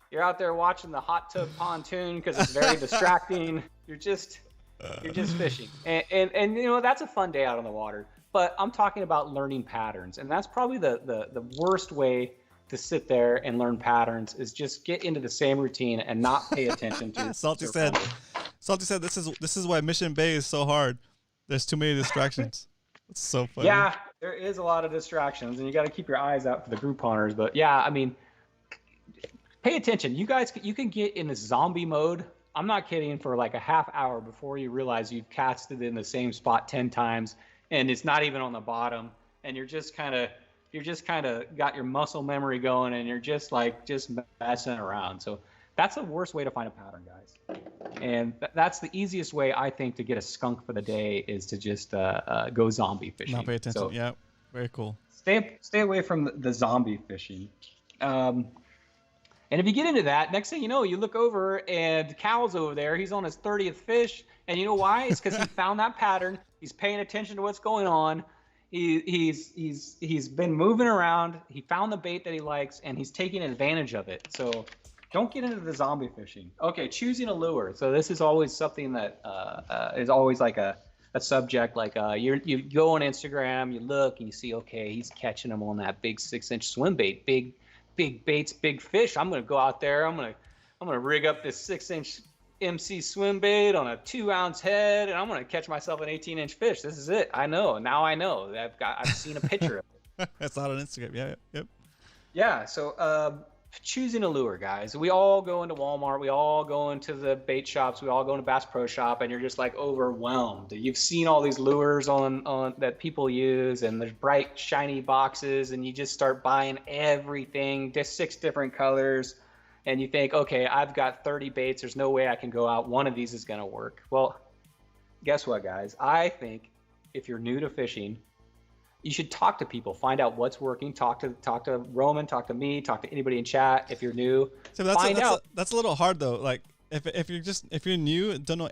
C: You're out there watching the hot tub pontoon because it's very distracting. You're just fishing, and that's a fun day out on the water. But I'm talking about learning patterns, and that's probably the worst way to sit there and learn patterns, is just get into the same routine and not pay attention to.
B: Salty said, this is why Mission Bay is so hard. There's too many distractions. It's so funny.
C: Yeah, there is a lot of distractions, and you got to keep your eyes out for the group hunters. But yeah, I mean, pay attention. You guys, you can get in this zombie mode. I'm not kidding, for like a half hour before you realize you've casted in the same spot 10 times, and it's not even on the bottom, and you're just kind of got your muscle memory going, and you're just messing around. So that's the worst way to find a pattern, guys. And that's the easiest way, I think, to get a skunk for the day, is to just go zombie fishing.
B: Not pay attention.
C: So
B: yeah, very cool.
C: stay away from the zombie fishing. And if you get into that, next thing you know, you look over and Cal's over there. He's on his 30th fish, and you know why? It's because he found that pattern. He's paying attention to what's going on. He's been moving around. He found the bait that he likes, and he's taking advantage of it. So don't get into the zombie fishing. Okay, choosing a lure. So this is always something that is always like a subject. Like you go on Instagram, you look, and you see, okay, he's catching them on that big 6-inch swim bait, big baits, big fish. I'm gonna go out there. I'm gonna rig up this 6-inch MC swim bait on a 2-ounce head, and I'm gonna catch myself an 18-inch fish. This is it. I know. Now I know. I've seen a picture of it.
B: That's out on Instagram. Yeah. Yep.
C: Yeah. So choosing a lure, guys. We all go into Walmart. We all go into the bait shops. We all go into Bass Pro Shop, and you're just like overwhelmed. You've seen all these lures on that people use, and there's bright, shiny boxes, and you just start buying everything, just 6 different colors, and you think, okay, I've got 30 baits. There's no way I can go out. One of these is going to work. Well, guess what, guys? I think if you're new to fishing, you should talk to people, find out what's working. Talk to Roman, talk to me, talk to anybody in chat. If you're new,
B: so that's a little hard though. Like if you're new, don't know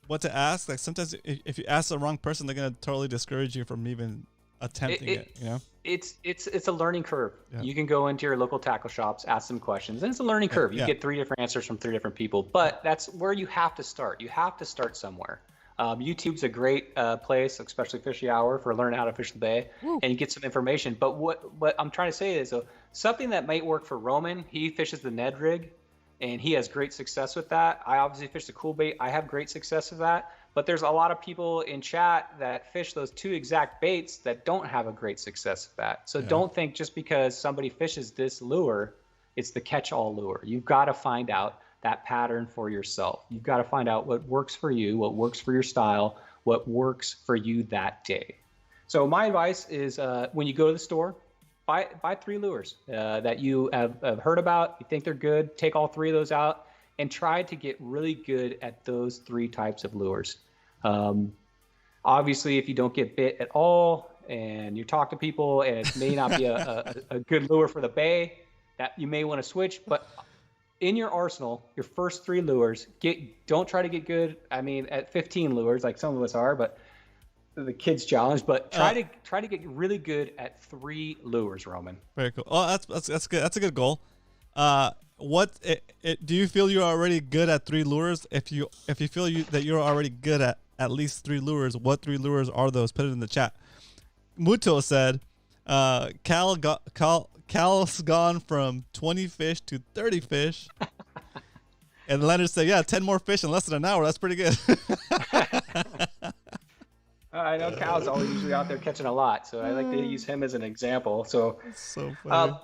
B: what to ask. Like sometimes if you ask the wrong person, they're gonna totally discourage you from even attempting it. You know,
C: it's a learning curve.
B: Yeah.
C: You can go into your local tackle shops, ask them questions, and it's a learning curve. You get 3 different answers from 3 different people, but that's where you have to start. You have to start somewhere. YouTube's a great place, especially Fishy Hour, for learning how to fish the bay. Woo. And you get some information. But what I'm trying to say is something that might work for Roman. He fishes the Ned rig, and he has great success with that. I obviously fish the cool bait. I have great success with that. But there's a lot of people in chat that fish those 2 exact baits that don't have a great success with that. So don't think just because somebody fishes this lure, it's the catch-all lure. You've got to find out that pattern for yourself. You've got to find out what works for you, what works for your style, what works for you that day. So my advice is when you go to the store, buy 3 lures that you have heard about, you think they're good, take all 3 of those out, and try to get really good at those 3 types of lures. Obviously, if you don't get bit at all, and you talk to people, and it may not be a good lure for the bay, that you may want to switch, but in your arsenal, your first 3 lures, don't try to get good. I mean, at 15 lures, like some of us are, but the kids challenge. But try to get really good at 3 lures, Roman.
B: Very cool. Oh, that's good. That's a good goal. Do you feel you're already good at 3 lures? If you feel that you're already good at least 3 lures, what 3 lures are those? Put it in the chat. Muto said, Cal's gone from 20 fish to 30 fish. And Leonard said, yeah, 10 more fish in less than an hour. That's pretty good.
C: I know Cal's always usually out there catching a lot, so I like to use him as an example. So,
B: so funny.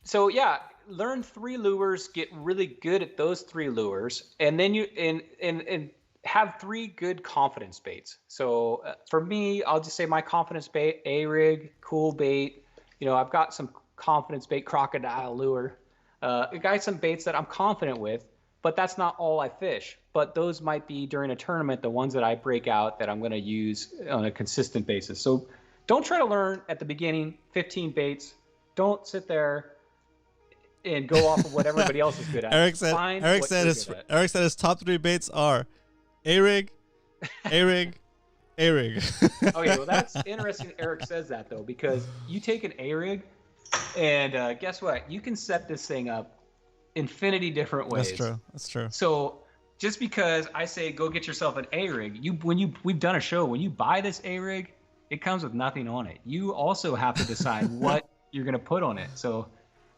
C: So yeah, learn 3 lures, get really good at those 3 lures, and then you and have 3 good confidence baits. So for me, I'll just say my confidence bait: A-rig, cool bait. You know, I've got some confidence bait, crocodile lure. I got some baits that I'm confident with, but that's not all I fish. But those might be during a tournament, the ones that I break out that I'm going to use on a consistent basis. So don't try to learn at the beginning 15 baits. Don't sit there and go off of what everybody else is good at.
B: Eric said his top 3 baits are A-rig, A-rig, A-rig.
C: Okay, well that's interesting. Eric says that though, because you take an A-rig, and guess what? You can set this thing up infinity different ways.
B: That's true.
C: So just because I say go get yourself an A-rig, we've done a show. When you buy this A-rig, it comes with nothing on it. You also have to decide what you're going to put on it. So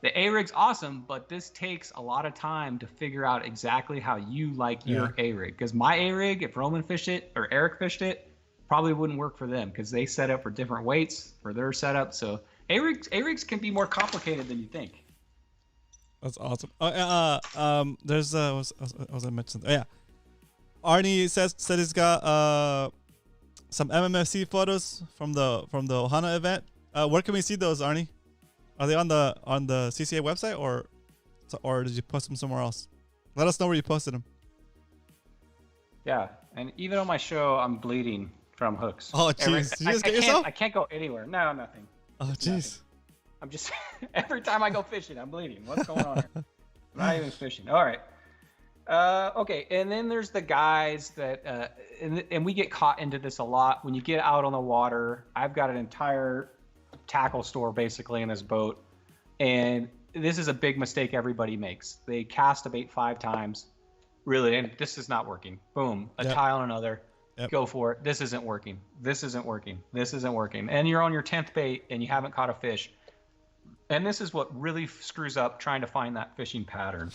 C: the A-rig's awesome, but this takes a lot of time to figure out exactly how you like your A-rig. Because my A-rig, if Roman fished it or Eric fished it, probably wouldn't work for them because they set up for different weights for their setup. So A-rigs can be more complicated than you think.
B: That's awesome. There's what was I mentioned? Oh yeah, Arnie said he's got some MMFC photos from the Ohana event. Where can we see those, Arnie? Are they on the CCA website or did you post them somewhere else? Let us know where you posted them.
C: Yeah, and even on my show, I'm bleeding from hooks.
B: Oh jeez, did you just get yourself?
C: I can't go anywhere. No, nothing.
B: Oh jeez.
C: I'm just every time I go fishing, I'm bleeding. What's going on here? I'm not even fishing. All right. Okay, and then there's the guys that, and we get caught into this a lot. When you get out on the water, I've got an entire tackle store basically in this boat, and this is a big mistake everybody makes. They cast a bait 5 times, really, and this is not working. Boom, a tie on another. Yep. Go for it. This isn't working. This isn't working. This isn't working. And you're on your 10th bait and you haven't caught a fish. And this is what really screws up trying to find that fishing pattern.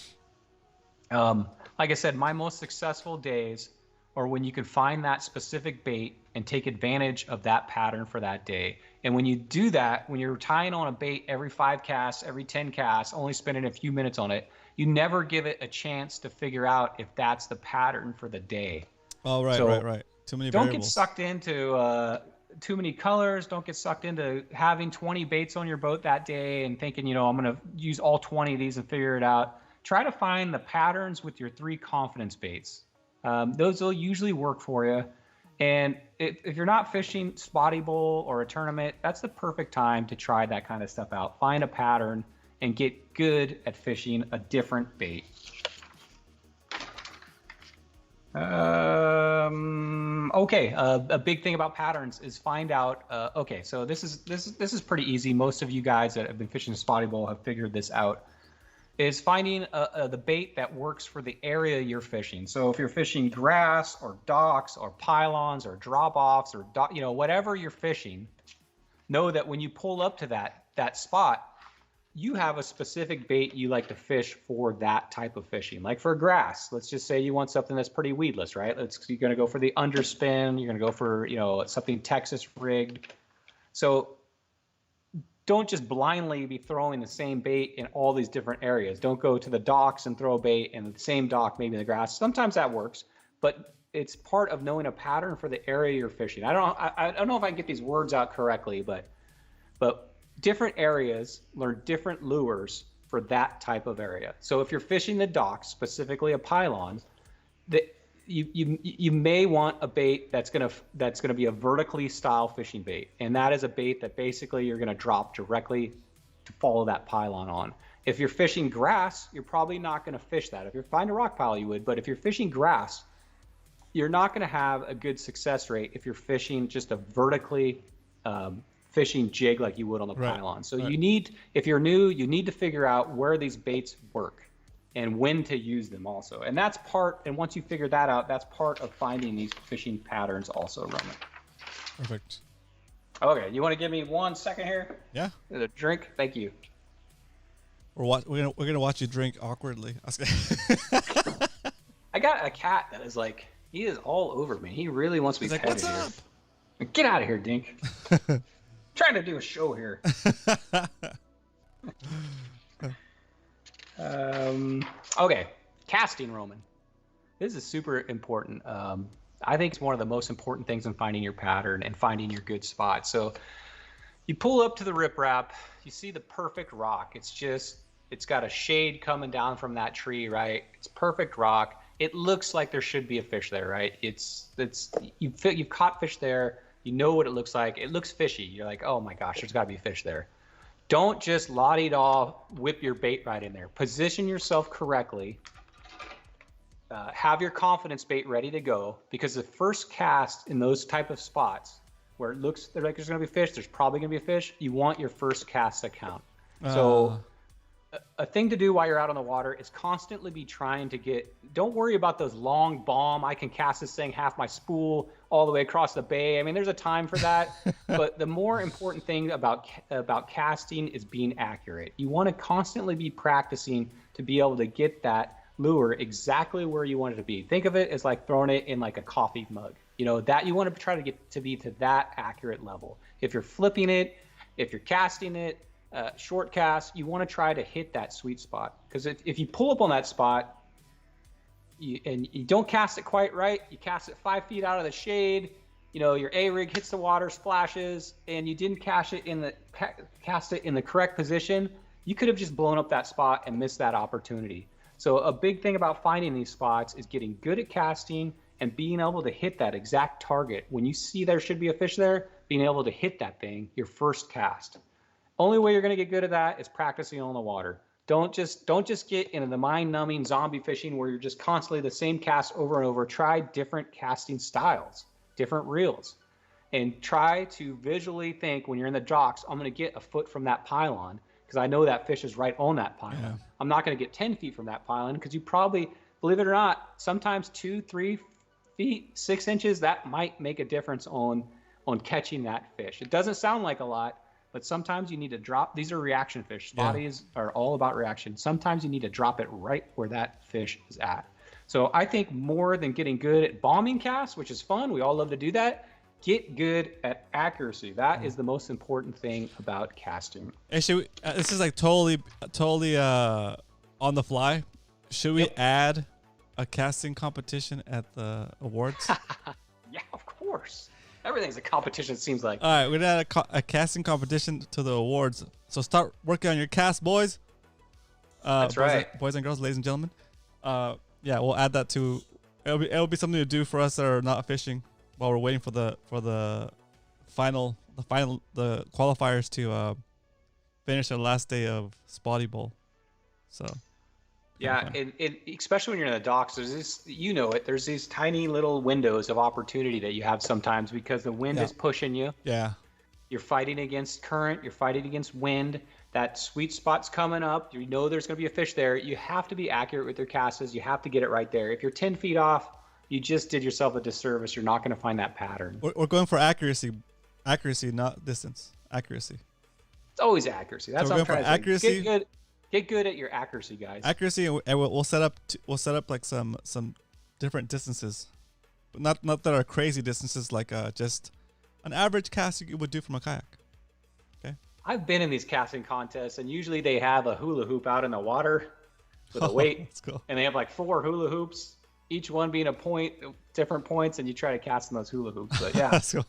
C: Like I said, my most successful days are when you can find that specific bait and take advantage of that pattern for that day. And when you do that, when you're tying on a bait every 5 casts, every 10 casts, only spending a few minutes on it, you never give it a chance to figure out if that's the pattern for the day.
B: Oh, right, right. Too many variables.
C: Don't get sucked into too many colors. Don't get sucked into having 20 baits on your boat that day and thinking, I'm going to use all 20 of these and figure it out. Try to find the patterns with your 3 confidence baits. Those will usually work for you. And if you're not fishing Spotty Bowl or a tournament, that's the perfect time to try that kind of stuff out. Find a pattern and get good at fishing a different bait. Okay. A big thing about patterns is find out. Okay, so this is pretty easy. Most of you guys that have been fishing Spotty Bowl have figured this out. Is finding the bait that works for the area you're fishing. So if you're fishing grass or docks or pylons or drop-offs or whatever you're fishing, know that when you pull up to that spot, you have a specific bait you like to fish for that type of fishing. Like for grass, let's just say you want something that's pretty weedless, right? You're going to go for the underspin. You're going to go for something Texas rigged. So don't just blindly be throwing the same bait in all these different areas. Don't go to the docks and throw a bait in the same dock, maybe in the grass. Sometimes that works, but it's part of knowing a pattern for the area you're fishing. I don't know if I can get these words out correctly, but different areas learn different lures for that type of area. So if you're fishing the docks, specifically a pylon, you may want a bait that's gonna be a vertically style fishing bait, and that is a bait that basically you're gonna drop directly to follow that pylon on. If you're fishing grass, you're probably not gonna fish that. If you're finding a rock pile, you would, but if you're fishing grass, you're not gonna have a good success rate if you're fishing just a vertically fishing jig like you would on the pylon. So you need, if you're new, you need to figure out where these baits work and when to use them also. And that's part, and once you figure that out, that's part of finding these fishing patterns also, Roman.
B: Perfect.
C: Okay, you want to give me 1 second here?
B: Yeah.
C: A drink? Thank you.
B: We're gonna watch you drink awkwardly.
C: I got a cat that is like, he is all over me. He really wants me to petted here. Up? Get out of here, Dink. Trying to do a show here. Okay, casting, Roman. This is super important. I think it's one of the most important things in finding your pattern and finding your good spot. So you pull up to the riprap, you see the perfect rock. It's got a shade coming down from that tree, right? It's perfect rock. It looks like there should be a fish there, right? You've caught fish there. You know what it looks like. It looks fishy. You're like, oh my gosh, there's got to be a fish there. Don't just la-di-da whip your bait right in there. Position yourself correctly. Have your confidence bait ready to go, because the first cast in those type of spots where it looks like there's going to be fish, there's probably going to be a fish, you want your first cast to count. So a thing to do while you're out on the water is constantly be trying to don't worry about those long bomb, I can cast this thing half my spool all the way across the bay. I mean, there's a time for that. But the more important thing about casting is being accurate. You want to constantly be practicing to be able to get that lure exactly where you want it to be. Think of it as like throwing it in like a coffee mug. that you want to try to get to be to that accurate level. If you're flipping it, if you're casting it, short cast, you want to try to hit that sweet spot. Because if you pull up on that spot and you don't cast it quite right, you cast it 5 feet out of the shade, your A-rig hits the water, splashes, and you didn't cast it in the correct position, you could have just blown up that spot and missed that opportunity. So a big thing about finding these spots is getting good at casting and being able to hit that exact target. When you see there should be a fish there, being able to hit that thing your first cast. Only way you're going to get good at that is practicing on the water. Don't just get into the mind-numbing zombie fishing where you're just constantly the same cast over and over. Try different casting styles, different reels, and try to visually think when you're in the docks, I'm going to get a foot from that pylon because I know that fish is right on that pylon. Yeah. I'm not going to get 10 feet from that pylon because you probably, believe it or not, sometimes 2, 3 feet, 6 inches, that might make a difference on catching that fish. It doesn't sound like a lot, but sometimes you need to drop. These are reaction fish. Spotties are all about reaction. Sometimes you need to drop it right where that fish is at. So I think more than getting good at bombing casts, which is fun, we all love to do that, get good at accuracy. That is the most important thing about casting.
B: Hey, should we, this is like totally on the fly. Should we add a casting competition at the awards?
C: Yeah, of course. Everything's a competition, it seems like.
B: All right, we're going to add a casting competition to the awards. So start working on your cast, boys.
C: That's right.
B: Boys and girls, ladies and gentlemen. Yeah, we'll add that to. It'll be something to do for us that are not fishing while we're waiting for the qualifiers to finish their last day of Spotty Bowl. So.
C: Yeah, and especially when you're in the docks, there's this, there's these tiny little windows of opportunity that you have sometimes because the wind is pushing you.
B: Yeah.
C: You're fighting against current, you're fighting against wind. That sweet spot's coming up. You know there's going to be a fish there. You have to be accurate with your casts. You have to get it right there. If you're 10 feet off, you just did yourself a disservice. You're not going to find that pattern.
B: We're going for accuracy, not distance. Accuracy.
C: It's always accuracy. That's what I'm trying to say.
B: Accuracy.
C: Get good at your accuracy, guys.
B: Accuracy, and we'll set up like some different distances, but not that are crazy distances, like just an average cast you would do from a kayak. Okay.
C: I've been in these casting contests, and usually they have a hula hoop out in the water with a weight,
B: that's cool.
C: And they have like 4 hula hoops, each one being a point, different points, and you try to cast in those hula hoops. But yeah,
B: that's cool.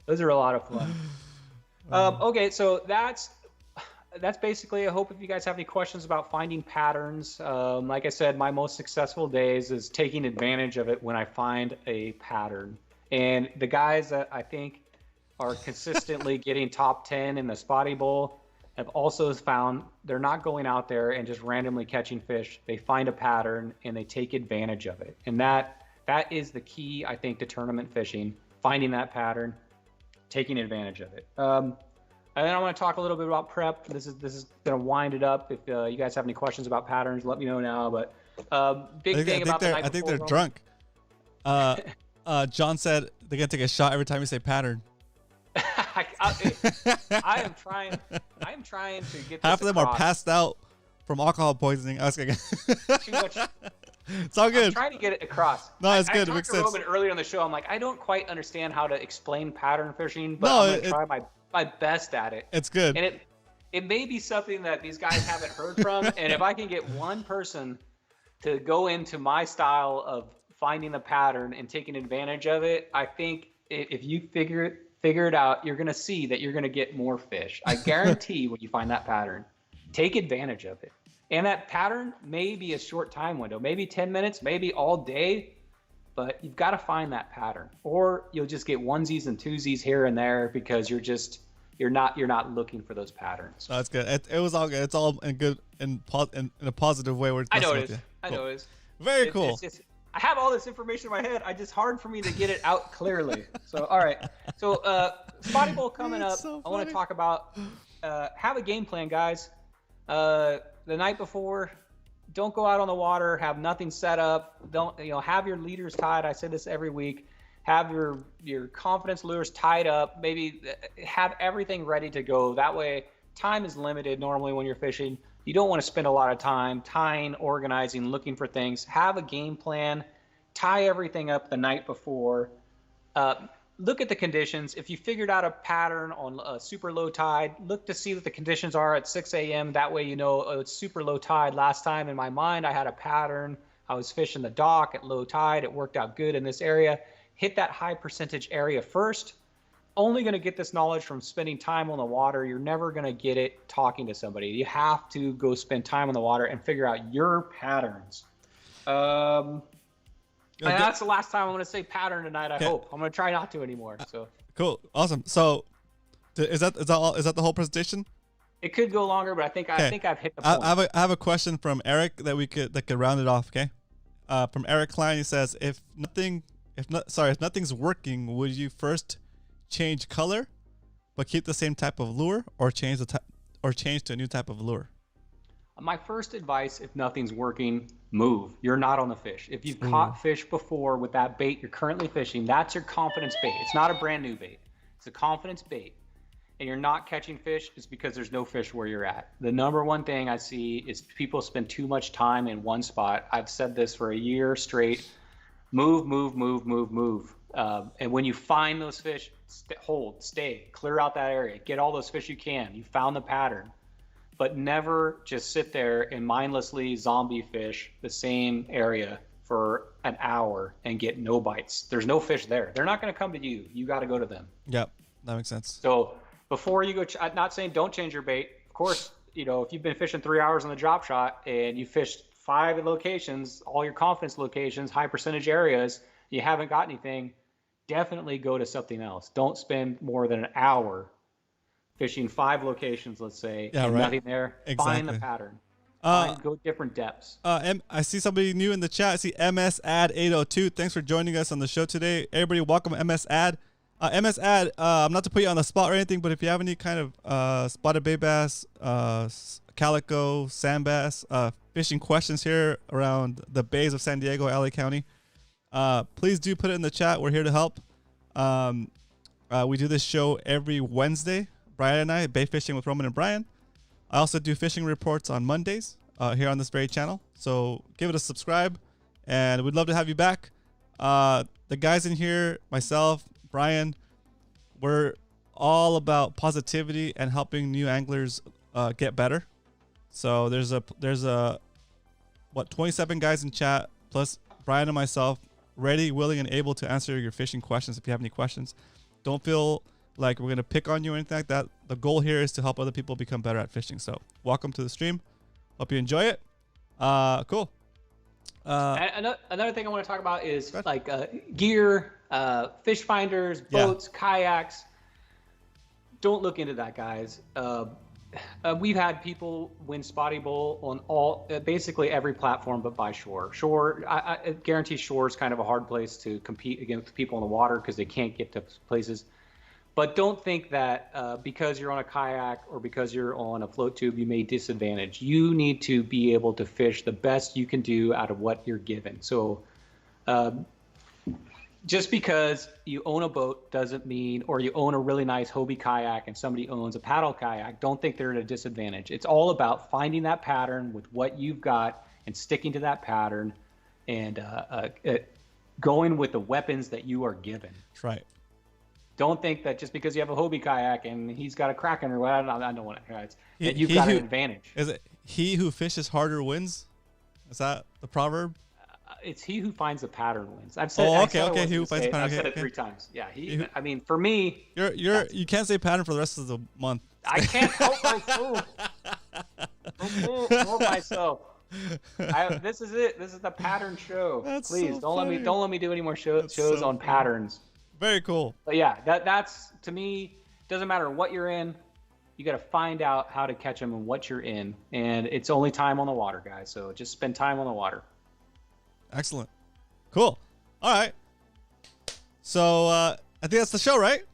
C: Those are a lot of fun. Okay, so that's basically. I hope if you guys have any questions about finding patterns, like I said, my most successful days is taking advantage of it when I find a pattern. And the guys that I think are consistently getting top 10 in the Spotty Bowl have also found they're not going out there and just randomly catching fish. They find a pattern and they take advantage of it. And that is the key, I think, to tournament fishing, finding that pattern, taking advantage of it. And then I want to talk a little bit about prep. This is going to wind it up. If you guys have any questions about patterns, let me know now. But big thing about the night
B: I think they're
C: before,
B: drunk. John said they're going to take a shot every time you say pattern.
C: I am trying to get this
B: Half of them
C: across.
B: are passed out from alcohol poisoning. I was gonna
C: Too much.
B: It's all good.
C: I'm trying to get it across.
B: No, it's good.
C: I
B: It makes
C: talked to
B: sense.
C: Roman earlier on the show. I'm like, I don't quite understand how to explain pattern fishing, but
B: No,
C: I'm gonna try my best at it.
B: It's good.
C: And it may be something that these guys haven't heard from. And if I can get one person to go into my style of finding the pattern and taking advantage of it, I think if you figure it out, you're going to see that you're going to get more fish. I guarantee when you find that pattern, take advantage of it. And that pattern may be a short time window, maybe 10 minutes, maybe all day, but you've got to find that pattern, or you'll just get onesies and twosies here and there because you're not looking for those patterns.
B: No, it's good. It was all good. It's all in good in a positive way.
C: I know it is. I know it is.
B: Very cool.
C: It's just, I have all this information in my head. It's just hard for me to get it out clearly. So, all right. So, Spotty Bowl coming up.
B: So
C: I want to talk about have a game plan, guys. The night before, don't go out on the water. Have nothing set up. Don't have your leaders tied. I say this every week. Have your confidence lures tied up. Maybe have everything ready to go. That way, time is limited normally when you're fishing. You don't want to spend a lot of time tying, organizing, looking for things. Have a game plan. tie everything up the night before. Look at the conditions. If you figured out a pattern on a super low tide, look to see what the conditions are at 6 a.m. That way you know, oh, it's super low tide. Last time in my mind, I had a pattern. I was fishing the dock at low tide. It worked out good in this area. Hit that high percentage area first. Only going to get this knowledge from spending time on the water. You're never going to get it talking to somebody. You have to go spend time on the water and figure out your patterns. And that's the last time I'm going to say pattern tonight. I hope. I'm going to try not to anymore. So
B: cool, awesome. So, is that the whole presentation?
C: It could go longer, but I think I've hit the point.
B: I have a question from Eric that could round it off. Okay, from Eric Klein, he says, if nothing's working, would you first change color, but keep the same type of lure, or change to a new type of lure?
C: My first advice, if nothing's working, move. You're not on the fish. If you've caught fish before with that bait you're currently fishing, that's your confidence bait. It's not a brand new bait. It's a confidence bait. And you're not catching fish, it's because there's no fish where you're at. The number one thing I see is people spend too much time in one spot. I've said this for a year straight. Move, move, move, move, move. And when you find those fish, stay, clear out that area. Get all those fish you can. You found the pattern. But never just sit there and mindlessly zombie fish the same area for an hour and get no bites. There's no fish there. They're not going to come to you. You got to go to them.
B: Yep, that makes sense.
C: So before you go, I'm not saying don't change your bait. Of course, if you've been fishing 3 hours on the drop shot and you fished 5 locations, all your confidence locations, high percentage areas, you haven't got anything, definitely go to something else. Don't spend more than an hour fishing 5 locations, let's say, nothing there.
B: Exactly.
C: Find the pattern. Go different depths.
B: I see somebody new in the chat. I see MS Ad 802. Thanks for joining us on the show today. Everybody, welcome MS Ad. MS Ad, not to put you on the spot or anything, but if you have any kind of spotted bay bass, calico, sand bass, fishing questions here around the bays of San Diego, LA County, please do put it in the chat. We're here to help. We do this show every Wednesday. Brian and I, Bay Fishing with Roman and Brian. I also do fishing reports on Mondays here on this very channel. So give it a subscribe, and we'd love to have you back. The guys in here, myself, Brian, we're all about positivity and helping new anglers get better. So there's 27 guys in chat, plus Brian and myself, ready, willing, and able to answer your fishing questions if you have any questions. Don't feel like we're going to pick on you or anything like that. The goal here is to help other people become better at fishing. So welcome to the stream. Hope you enjoy it. Cool.
C: Another thing I want to talk about is like gear, fish finders, boats, kayaks. Don't look into that, guys. We've had people win Spotty Bowl on basically every platform but by shore. I guarantee shore is kind of a hard place to compete against people in the water because they can't get to places. But don't think that because you're on a kayak or because you're on a float tube, you may disadvantage. You need to be able to fish the best you can do out of what you're given. So just because you own a boat doesn't mean, or you own a really nice Hobie kayak and somebody owns a paddle kayak, don't think they're at a disadvantage. It's all about finding that pattern with what you've got and sticking to that pattern and going with the weapons that you are given.
B: That's right.
C: Don't think that just because you have a Hobie kayak and he's got a Kraken or whatever, I don't want to. That you've got an advantage.
B: Is it he who fishes harder wins? Is that the proverb?
C: It's he who finds the pattern wins. I've said.
B: Okay. He who finds the pattern.
C: I've said it 3 times. Yeah. I mean, for me,
B: you can't say pattern for the rest of the month.
C: I can't help myself. Help myself. This is it. This is the pattern show. Please so don't let me do any more shows on patterns.
B: Very cool.
C: But yeah, that's to me, doesn't matter what you're in, you got to find out how to catch them and what you're in, and it's only time on the water, guys. So just spend time on the water.
B: Excellent. Cool. All right. So I think that's the show, right?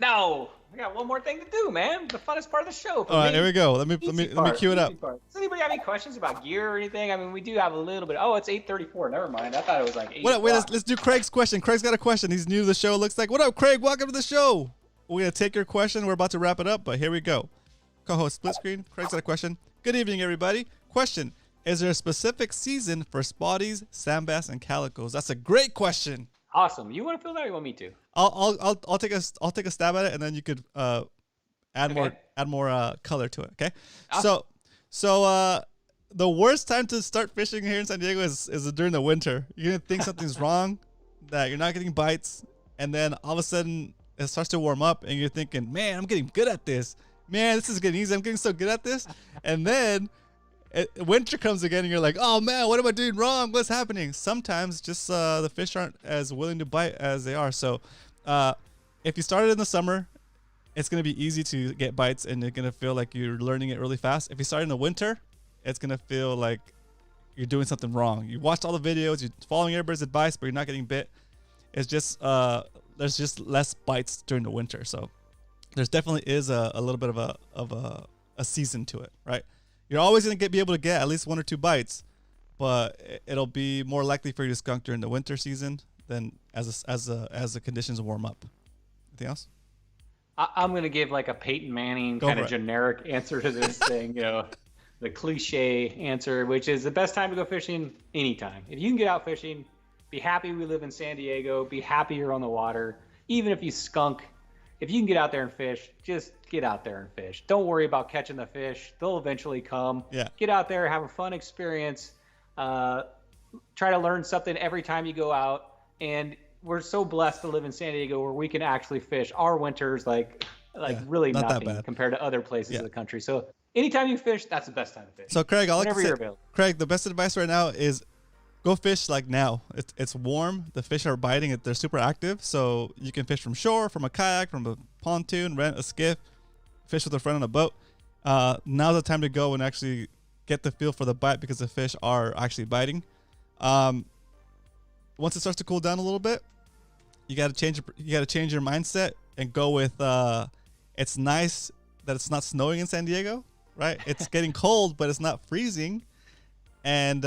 C: No, I got one more thing to do, man. The funnest part of the show.
B: All right, here we go. Let me cue it up.
C: Does anybody have any questions about gear or anything? I mean, we do have a little bit. Oh, it's 8:34. Never mind. I thought it was like 8.
B: Wait, let's do Craig's question. Craig's got a question. He's new to the show. Looks like. What up, Craig? Welcome to the show. We're gonna take your question. We're about to wrap it up, but here we go. Co-host split screen. Craig's got a question. Good evening, everybody. Question: Is there a specific season for spotties, sand bass, and calicos? That's a great question.
C: Awesome. You want to fill that, or you want me to?
B: I'll take a stab at it, and then you could add more color to it. Okay.
C: Awesome.
B: So the worst time to start fishing here in San Diego is during the winter. You're gonna think something's wrong, that you're not getting bites, and then all of a sudden it starts to warm up, and you're thinking, man, I'm getting good at this. Man, this is getting easy. I'm getting so good at this, and then winter comes again, and you're like, oh man, what am I doing wrong? What's happening? Sometimes just the fish aren't as willing to bite as they are. So if you started in the summer, it's going to be easy to get bites, and you're going to feel like you're learning it really fast. If you start in the winter, it's going to feel like you're doing something wrong. You watched all the videos, you're following everybody's advice, but you're not getting bit. It's just there's just less bites during the winter. So there's definitely is a little bit of a season to it, right? You're always going to be able to get at least 1 or 2 bites, but it'll be more likely for you to skunk during the winter season than as the conditions warm up. Anything else?
C: I'm going to give like a Peyton Manning kind of generic answer to this thing, the cliche answer, which is the best time to go fishing anytime. If you can get out fishing, be happy we live in San Diego, be happy you're on the water. Even if you skunk, if you can get out there and fish, just get out there and fish. Don't worry about catching the fish. They'll eventually come.
B: Yeah.
C: Get out there, have a fun experience. Try to learn something every time you go out. And we're so blessed to live in San Diego where we can actually fish. Our winters really
B: not
C: nothing
B: that bad
C: compared to other places of the country. So anytime you fish, that's the best time to fish.
B: So Craig,
C: available.
B: Craig, the best advice right now is go fish like now. It's warm. The fish are biting. They're super active. So you can fish from shore, from a kayak, from a pontoon, rent a skiff, fish with a friend on a boat. Now's the time to go and actually get the feel for the bite, because the fish are actually biting. Once it starts to cool down a little bit, you got to change your mindset and go with it's nice that it's not snowing in San Diego, right? It's getting cold, but it's not freezing, and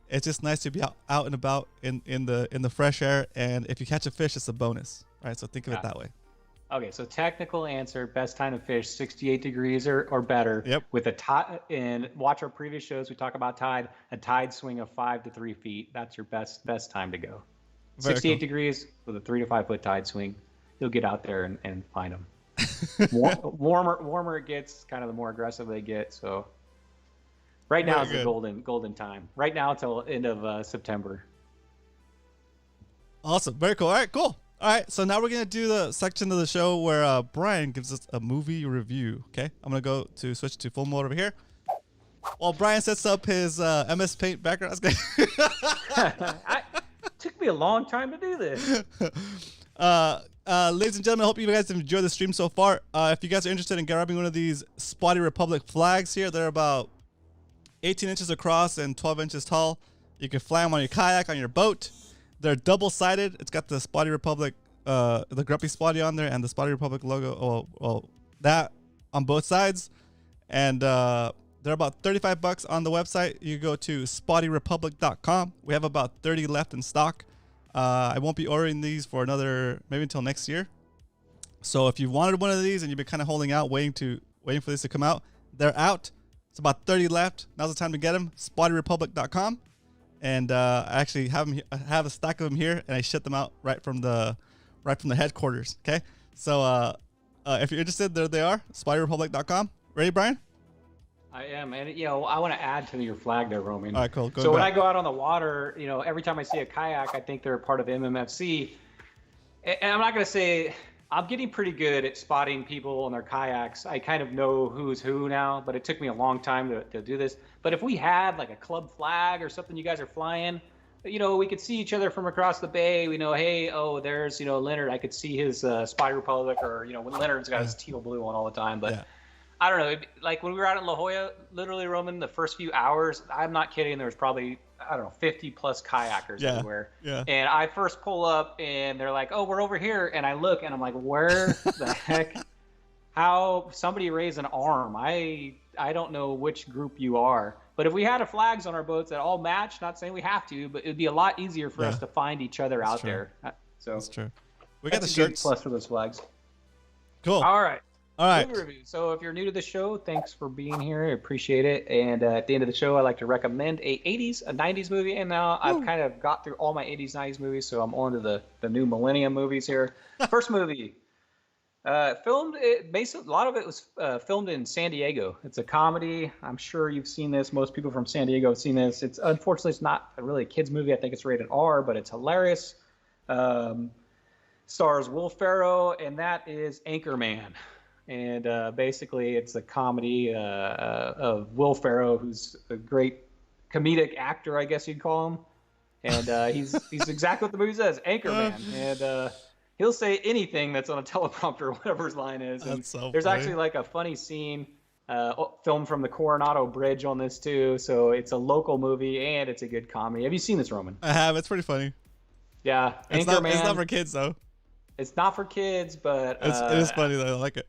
B: it's just nice to be out and about in the fresh air. And if you catch a fish, it's a bonus, right? So think of it that way.
C: Okay, so technical answer, best time to fish, 68 degrees or better.
B: Yep.
C: With a tide, and watch our previous shows, we talk about tide, a tide swing of 5 to 3 feet. That's your best time to go.
B: Very
C: 68
B: cool.
C: degrees with a 3 to 5 foot tide swing. You'll get out there and find them. Warmer it gets, kind of the more aggressive they get. So right now is the golden time. Right now until end of September.
B: Awesome. Very cool. All right, cool. All right, so now we're going to do the section of the show where Brian gives us a movie review, okay? I'm going to switch to full mode over here. While Brian sets up his MS Paint background.
C: It took me a long time to do this.
B: Ladies and gentlemen, I hope you guys have enjoyed the stream so far. If you guys are interested in grabbing one of these Spotty Republic flags here, they're about 18 inches across and 12 inches tall. You can fly them on your kayak, on your boat. They're double-sided. It's got the Spotty Republic, the Grumpy Spotty on there, and the Spotty Republic logo. That on both sides. And they're about $35 on the website. You go to spottyrepublic.com. We have about 30 left in stock. I won't be ordering these for maybe until next year. So if you wanted one of these and you've been kind of holding out, waiting for this to come out, they're out. It's about 30 left. Now's the time to get them. spottyrepublic.com. And I actually have a stack of them here, and I ship them out right from the headquarters. Okay, so if you're interested, there they are, spottyrepublic.com. Ready, Brian?
C: I am, and I want to add to your flag there, Roman.
B: All right, cool.
C: So when I go out on the water, every time I see a kayak, I think they're a part of MMFC. And I'm not going to say I'm getting pretty good at spotting people on their kayaks. I kind of know who's who now, but it took me a long time to do this. But if we had like a club flag or something you guys are flying, we could see each other from across the bay. We know, hey, there's, Leonard. I could see his Spotty Republic, or, when Leonard's got his teal blue on all the time. But I don't know. Like when we were out in La Jolla, literally, Roman, the first few hours, I'm not kidding, there was probably, 50 plus kayakers everywhere. Yeah. And I first pull up and they're like, oh, we're over here. And I look and I'm like, where the heck? How somebody raised an arm? I don't know which group you are. But if we had flags on our boats that all match, not saying we have to, but it would be a lot easier for us to find each other there. So
B: that's true. We got the
C: shirts.
B: shirts.
C: Plus for those flags.
B: Cool.
C: All right.
B: All right.
C: Movie review. So if you're new to the show, thanks for being here. I appreciate it. And at the end of the show, I like to recommend a 90s movie. And now I've kind of got through all my 80s, 90s movies, so I'm on to the new millennium movies here. First movie. A lot of it was filmed in San Diego. It's a comedy. I'm sure you've seen this. Most people from San Diego have seen this. Unfortunately, it's not really a kids movie. I think it's rated R, but it's hilarious. Stars Will Ferrell, and that is Anchorman. And basically, it's a comedy of Will Ferrell, who's a great comedic actor, I guess you'd call him. And he's exactly what the movie says, Anchorman. And he'll say anything that's on a teleprompter or whatever his line is. And
B: That's so
C: there's
B: funny.
C: actually like a funny scene filmed from the Coronado Bridge on this too. So it's a local movie and it's a good comedy. Have you seen this, Roman?
B: I have. It's pretty funny.
C: Yeah,
B: It's
C: Anchorman.
B: not for kids though.
C: It's not for kids, but
B: It is funny though. I like it.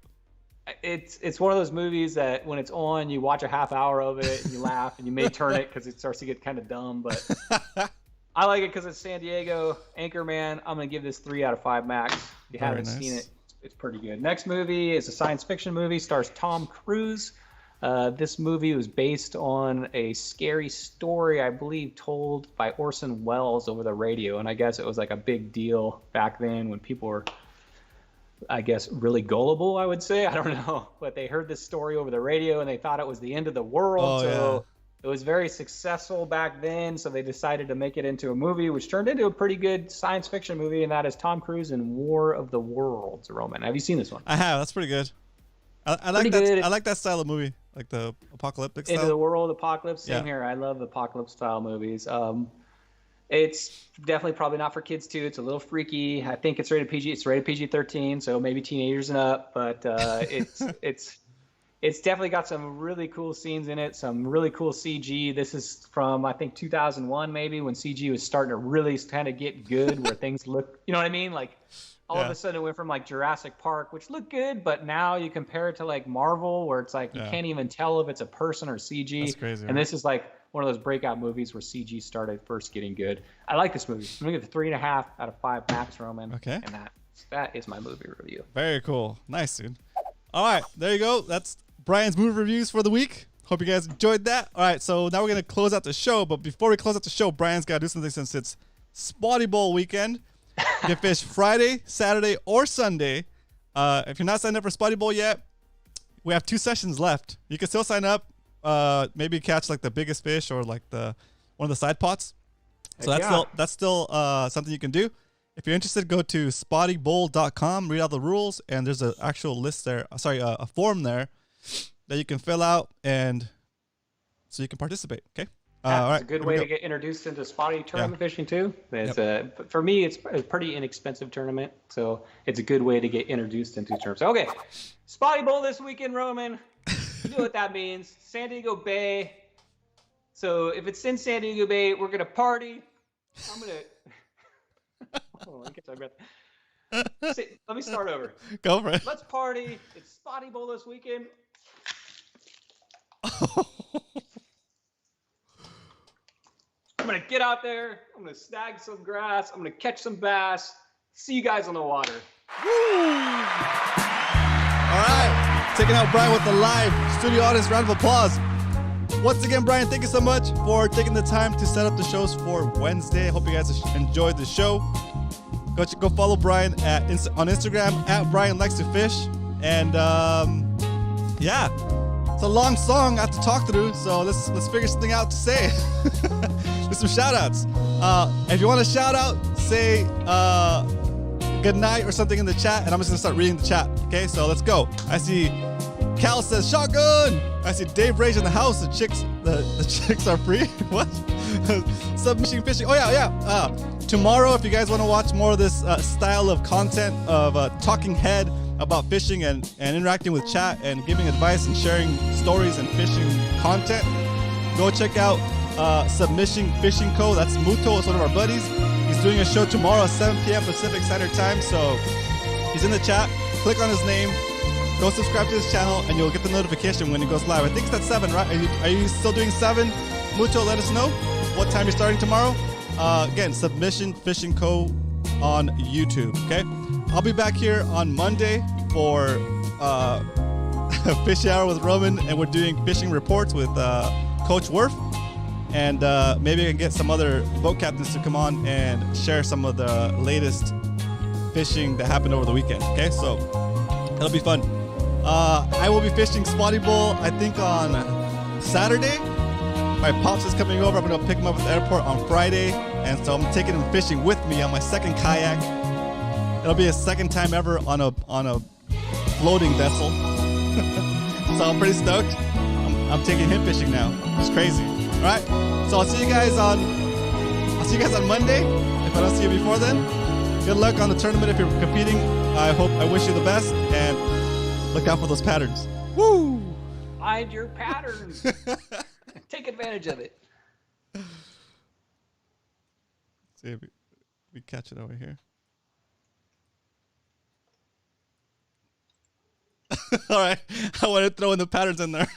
C: it's one of those movies that when it's on, you watch a half hour of it and you laugh and you may turn it because it starts to get kind of dumb. But I like it because it's San Diego. Anchorman, I'm going to give this 3 out of 5 max. If you
B: Very
C: haven't
B: nice.
C: seen it, it's pretty good. Next movie is a science fiction movie. Stars Tom Cruise. This movie was based on a scary story, I believe, told by Orson Welles over the radio. And I guess it was like a big deal back then when people were, I guess, really gullible, I would say. I don't know. But they heard this story over the radio and they thought it was the end of the world. It was very successful back then, so they decided to make it into a movie, which turned into a pretty good science fiction movie, and that is Tom Cruise in War of the Worlds. Roman, have you seen this one?
B: I have. That's pretty good. I like
C: Pretty
B: that.
C: good.
B: I like that style of movie, like the apocalyptic
C: Into
B: style.
C: the World, Apocalypse. Same
B: Yeah.
C: here. I love apocalypse style movies. It's definitely probably not for kids too. It's a little freaky. I think it's rated PG. It's rated PG-13, so maybe teenagers and up. But it's definitely got some really cool scenes in it. Some really cool CG. This is from I think 2001 maybe when CG was starting to really kind of get good, where things look. You know what I mean? Like all of a sudden it went from like Jurassic Park, which looked good, but now you compare it to like Marvel, where it's like you can't even tell if it's a person or CG.
B: That's crazy.
C: And this is like one of those breakout movies where CG started first getting good. I like this movie. I'm gonna give it 3.5 out of 5 max, Roman.
B: Okay.
C: And that is my movie review.
B: Very cool. Nice, dude. All right, there you go. That's Brian's movie reviews for the week. Hope you guys enjoyed that. All right, so now we're going to close out the show. But before we close out the show, Brian's got to do something since it's Spotty Bowl weekend. You can fish Friday, Saturday, or Sunday. If you're not signed up for Spotty Bowl yet, we have 2 sessions left. You can still sign up. Maybe catch like the biggest fish or like one of the side pots. So that's still something you can do. If you're interested, go to spottybowl.com, read all the rules, and there's an actual list there. A form there that you can fill out, and so you can participate. Okay. All right.
C: It's a good way to get introduced into spotty tournament fishing too. It's for me, it's a pretty inexpensive tournament, so it's a good way to get introduced into tournaments. Okay, Spotty Bowl this weekend, Roman. You know what that means? San Diego Bay. So if it's in San Diego Bay, we're gonna party. I'm gonna. Oh, I catch my breath. Let me start over.
B: Go for it.
C: Let's party. It's Spotty Bowl this weekend. I'm going to get out there. I'm going to snag some grass. I'm going to catch some bass. See you guys on the water.
B: Woo! All right. Taking out Brian with the live studio audience. Round of applause. Once again, Brian, thank you so much for taking the time to set up the shows for Wednesday. I hope you guys enjoyed the show. Go follow Brian on Instagram at Brian Likes to Fish. And yeah, it's a long song I have to talk through, so let's figure something out to say. There's some shout outs. If you want to shout out, say good night or something in the chat, and I'm just gonna start reading the chat. Okay, so let's go. I see Cal says shotgun. I see Dave Rage in the house. The chicks are free. What? Submission fishing. Oh yeah. Tomorrow, if you guys want to watch more of this style of content of talking head about fishing and interacting with chat and giving advice and sharing stories and fishing content, go check out Submission Fishing Co. That's Muto. It's one of our buddies. He's doing a show tomorrow at 7 p.m. Pacific Standard Time. So he's in the chat. Click on his name. Go subscribe to his channel, and you'll get the notification when he goes live. I think it's at 7, right? Are you still doing 7? Mucho, let us know what time you're starting tomorrow. Again, Submission Fishing Co. on YouTube, okay? I'll be back here on Monday for Fishy Hour with Roman, and we're doing fishing reports with Coach Worf. And maybe I can get some other boat captains to come on and share some of the latest fishing that happened over the weekend. Okay, so it'll be fun. I will be fishing Spotty Bull, I think, on Saturday. My pops is coming over. I'm going to pick him up at the airport on Friday. And so I'm taking him fishing with me on my second kayak. It'll be his second time ever on a floating vessel. So I'm pretty stoked. I'm taking him fishing now. It's crazy. All right. So I'll see you guys on Monday. If I don't see you before then, good luck on the tournament if you're competing. I wish you the best, and look out for those patterns. Woo!
C: Find your patterns. Take advantage of it.
B: See if we catch it over here. All right. I want to throw in the patterns in there.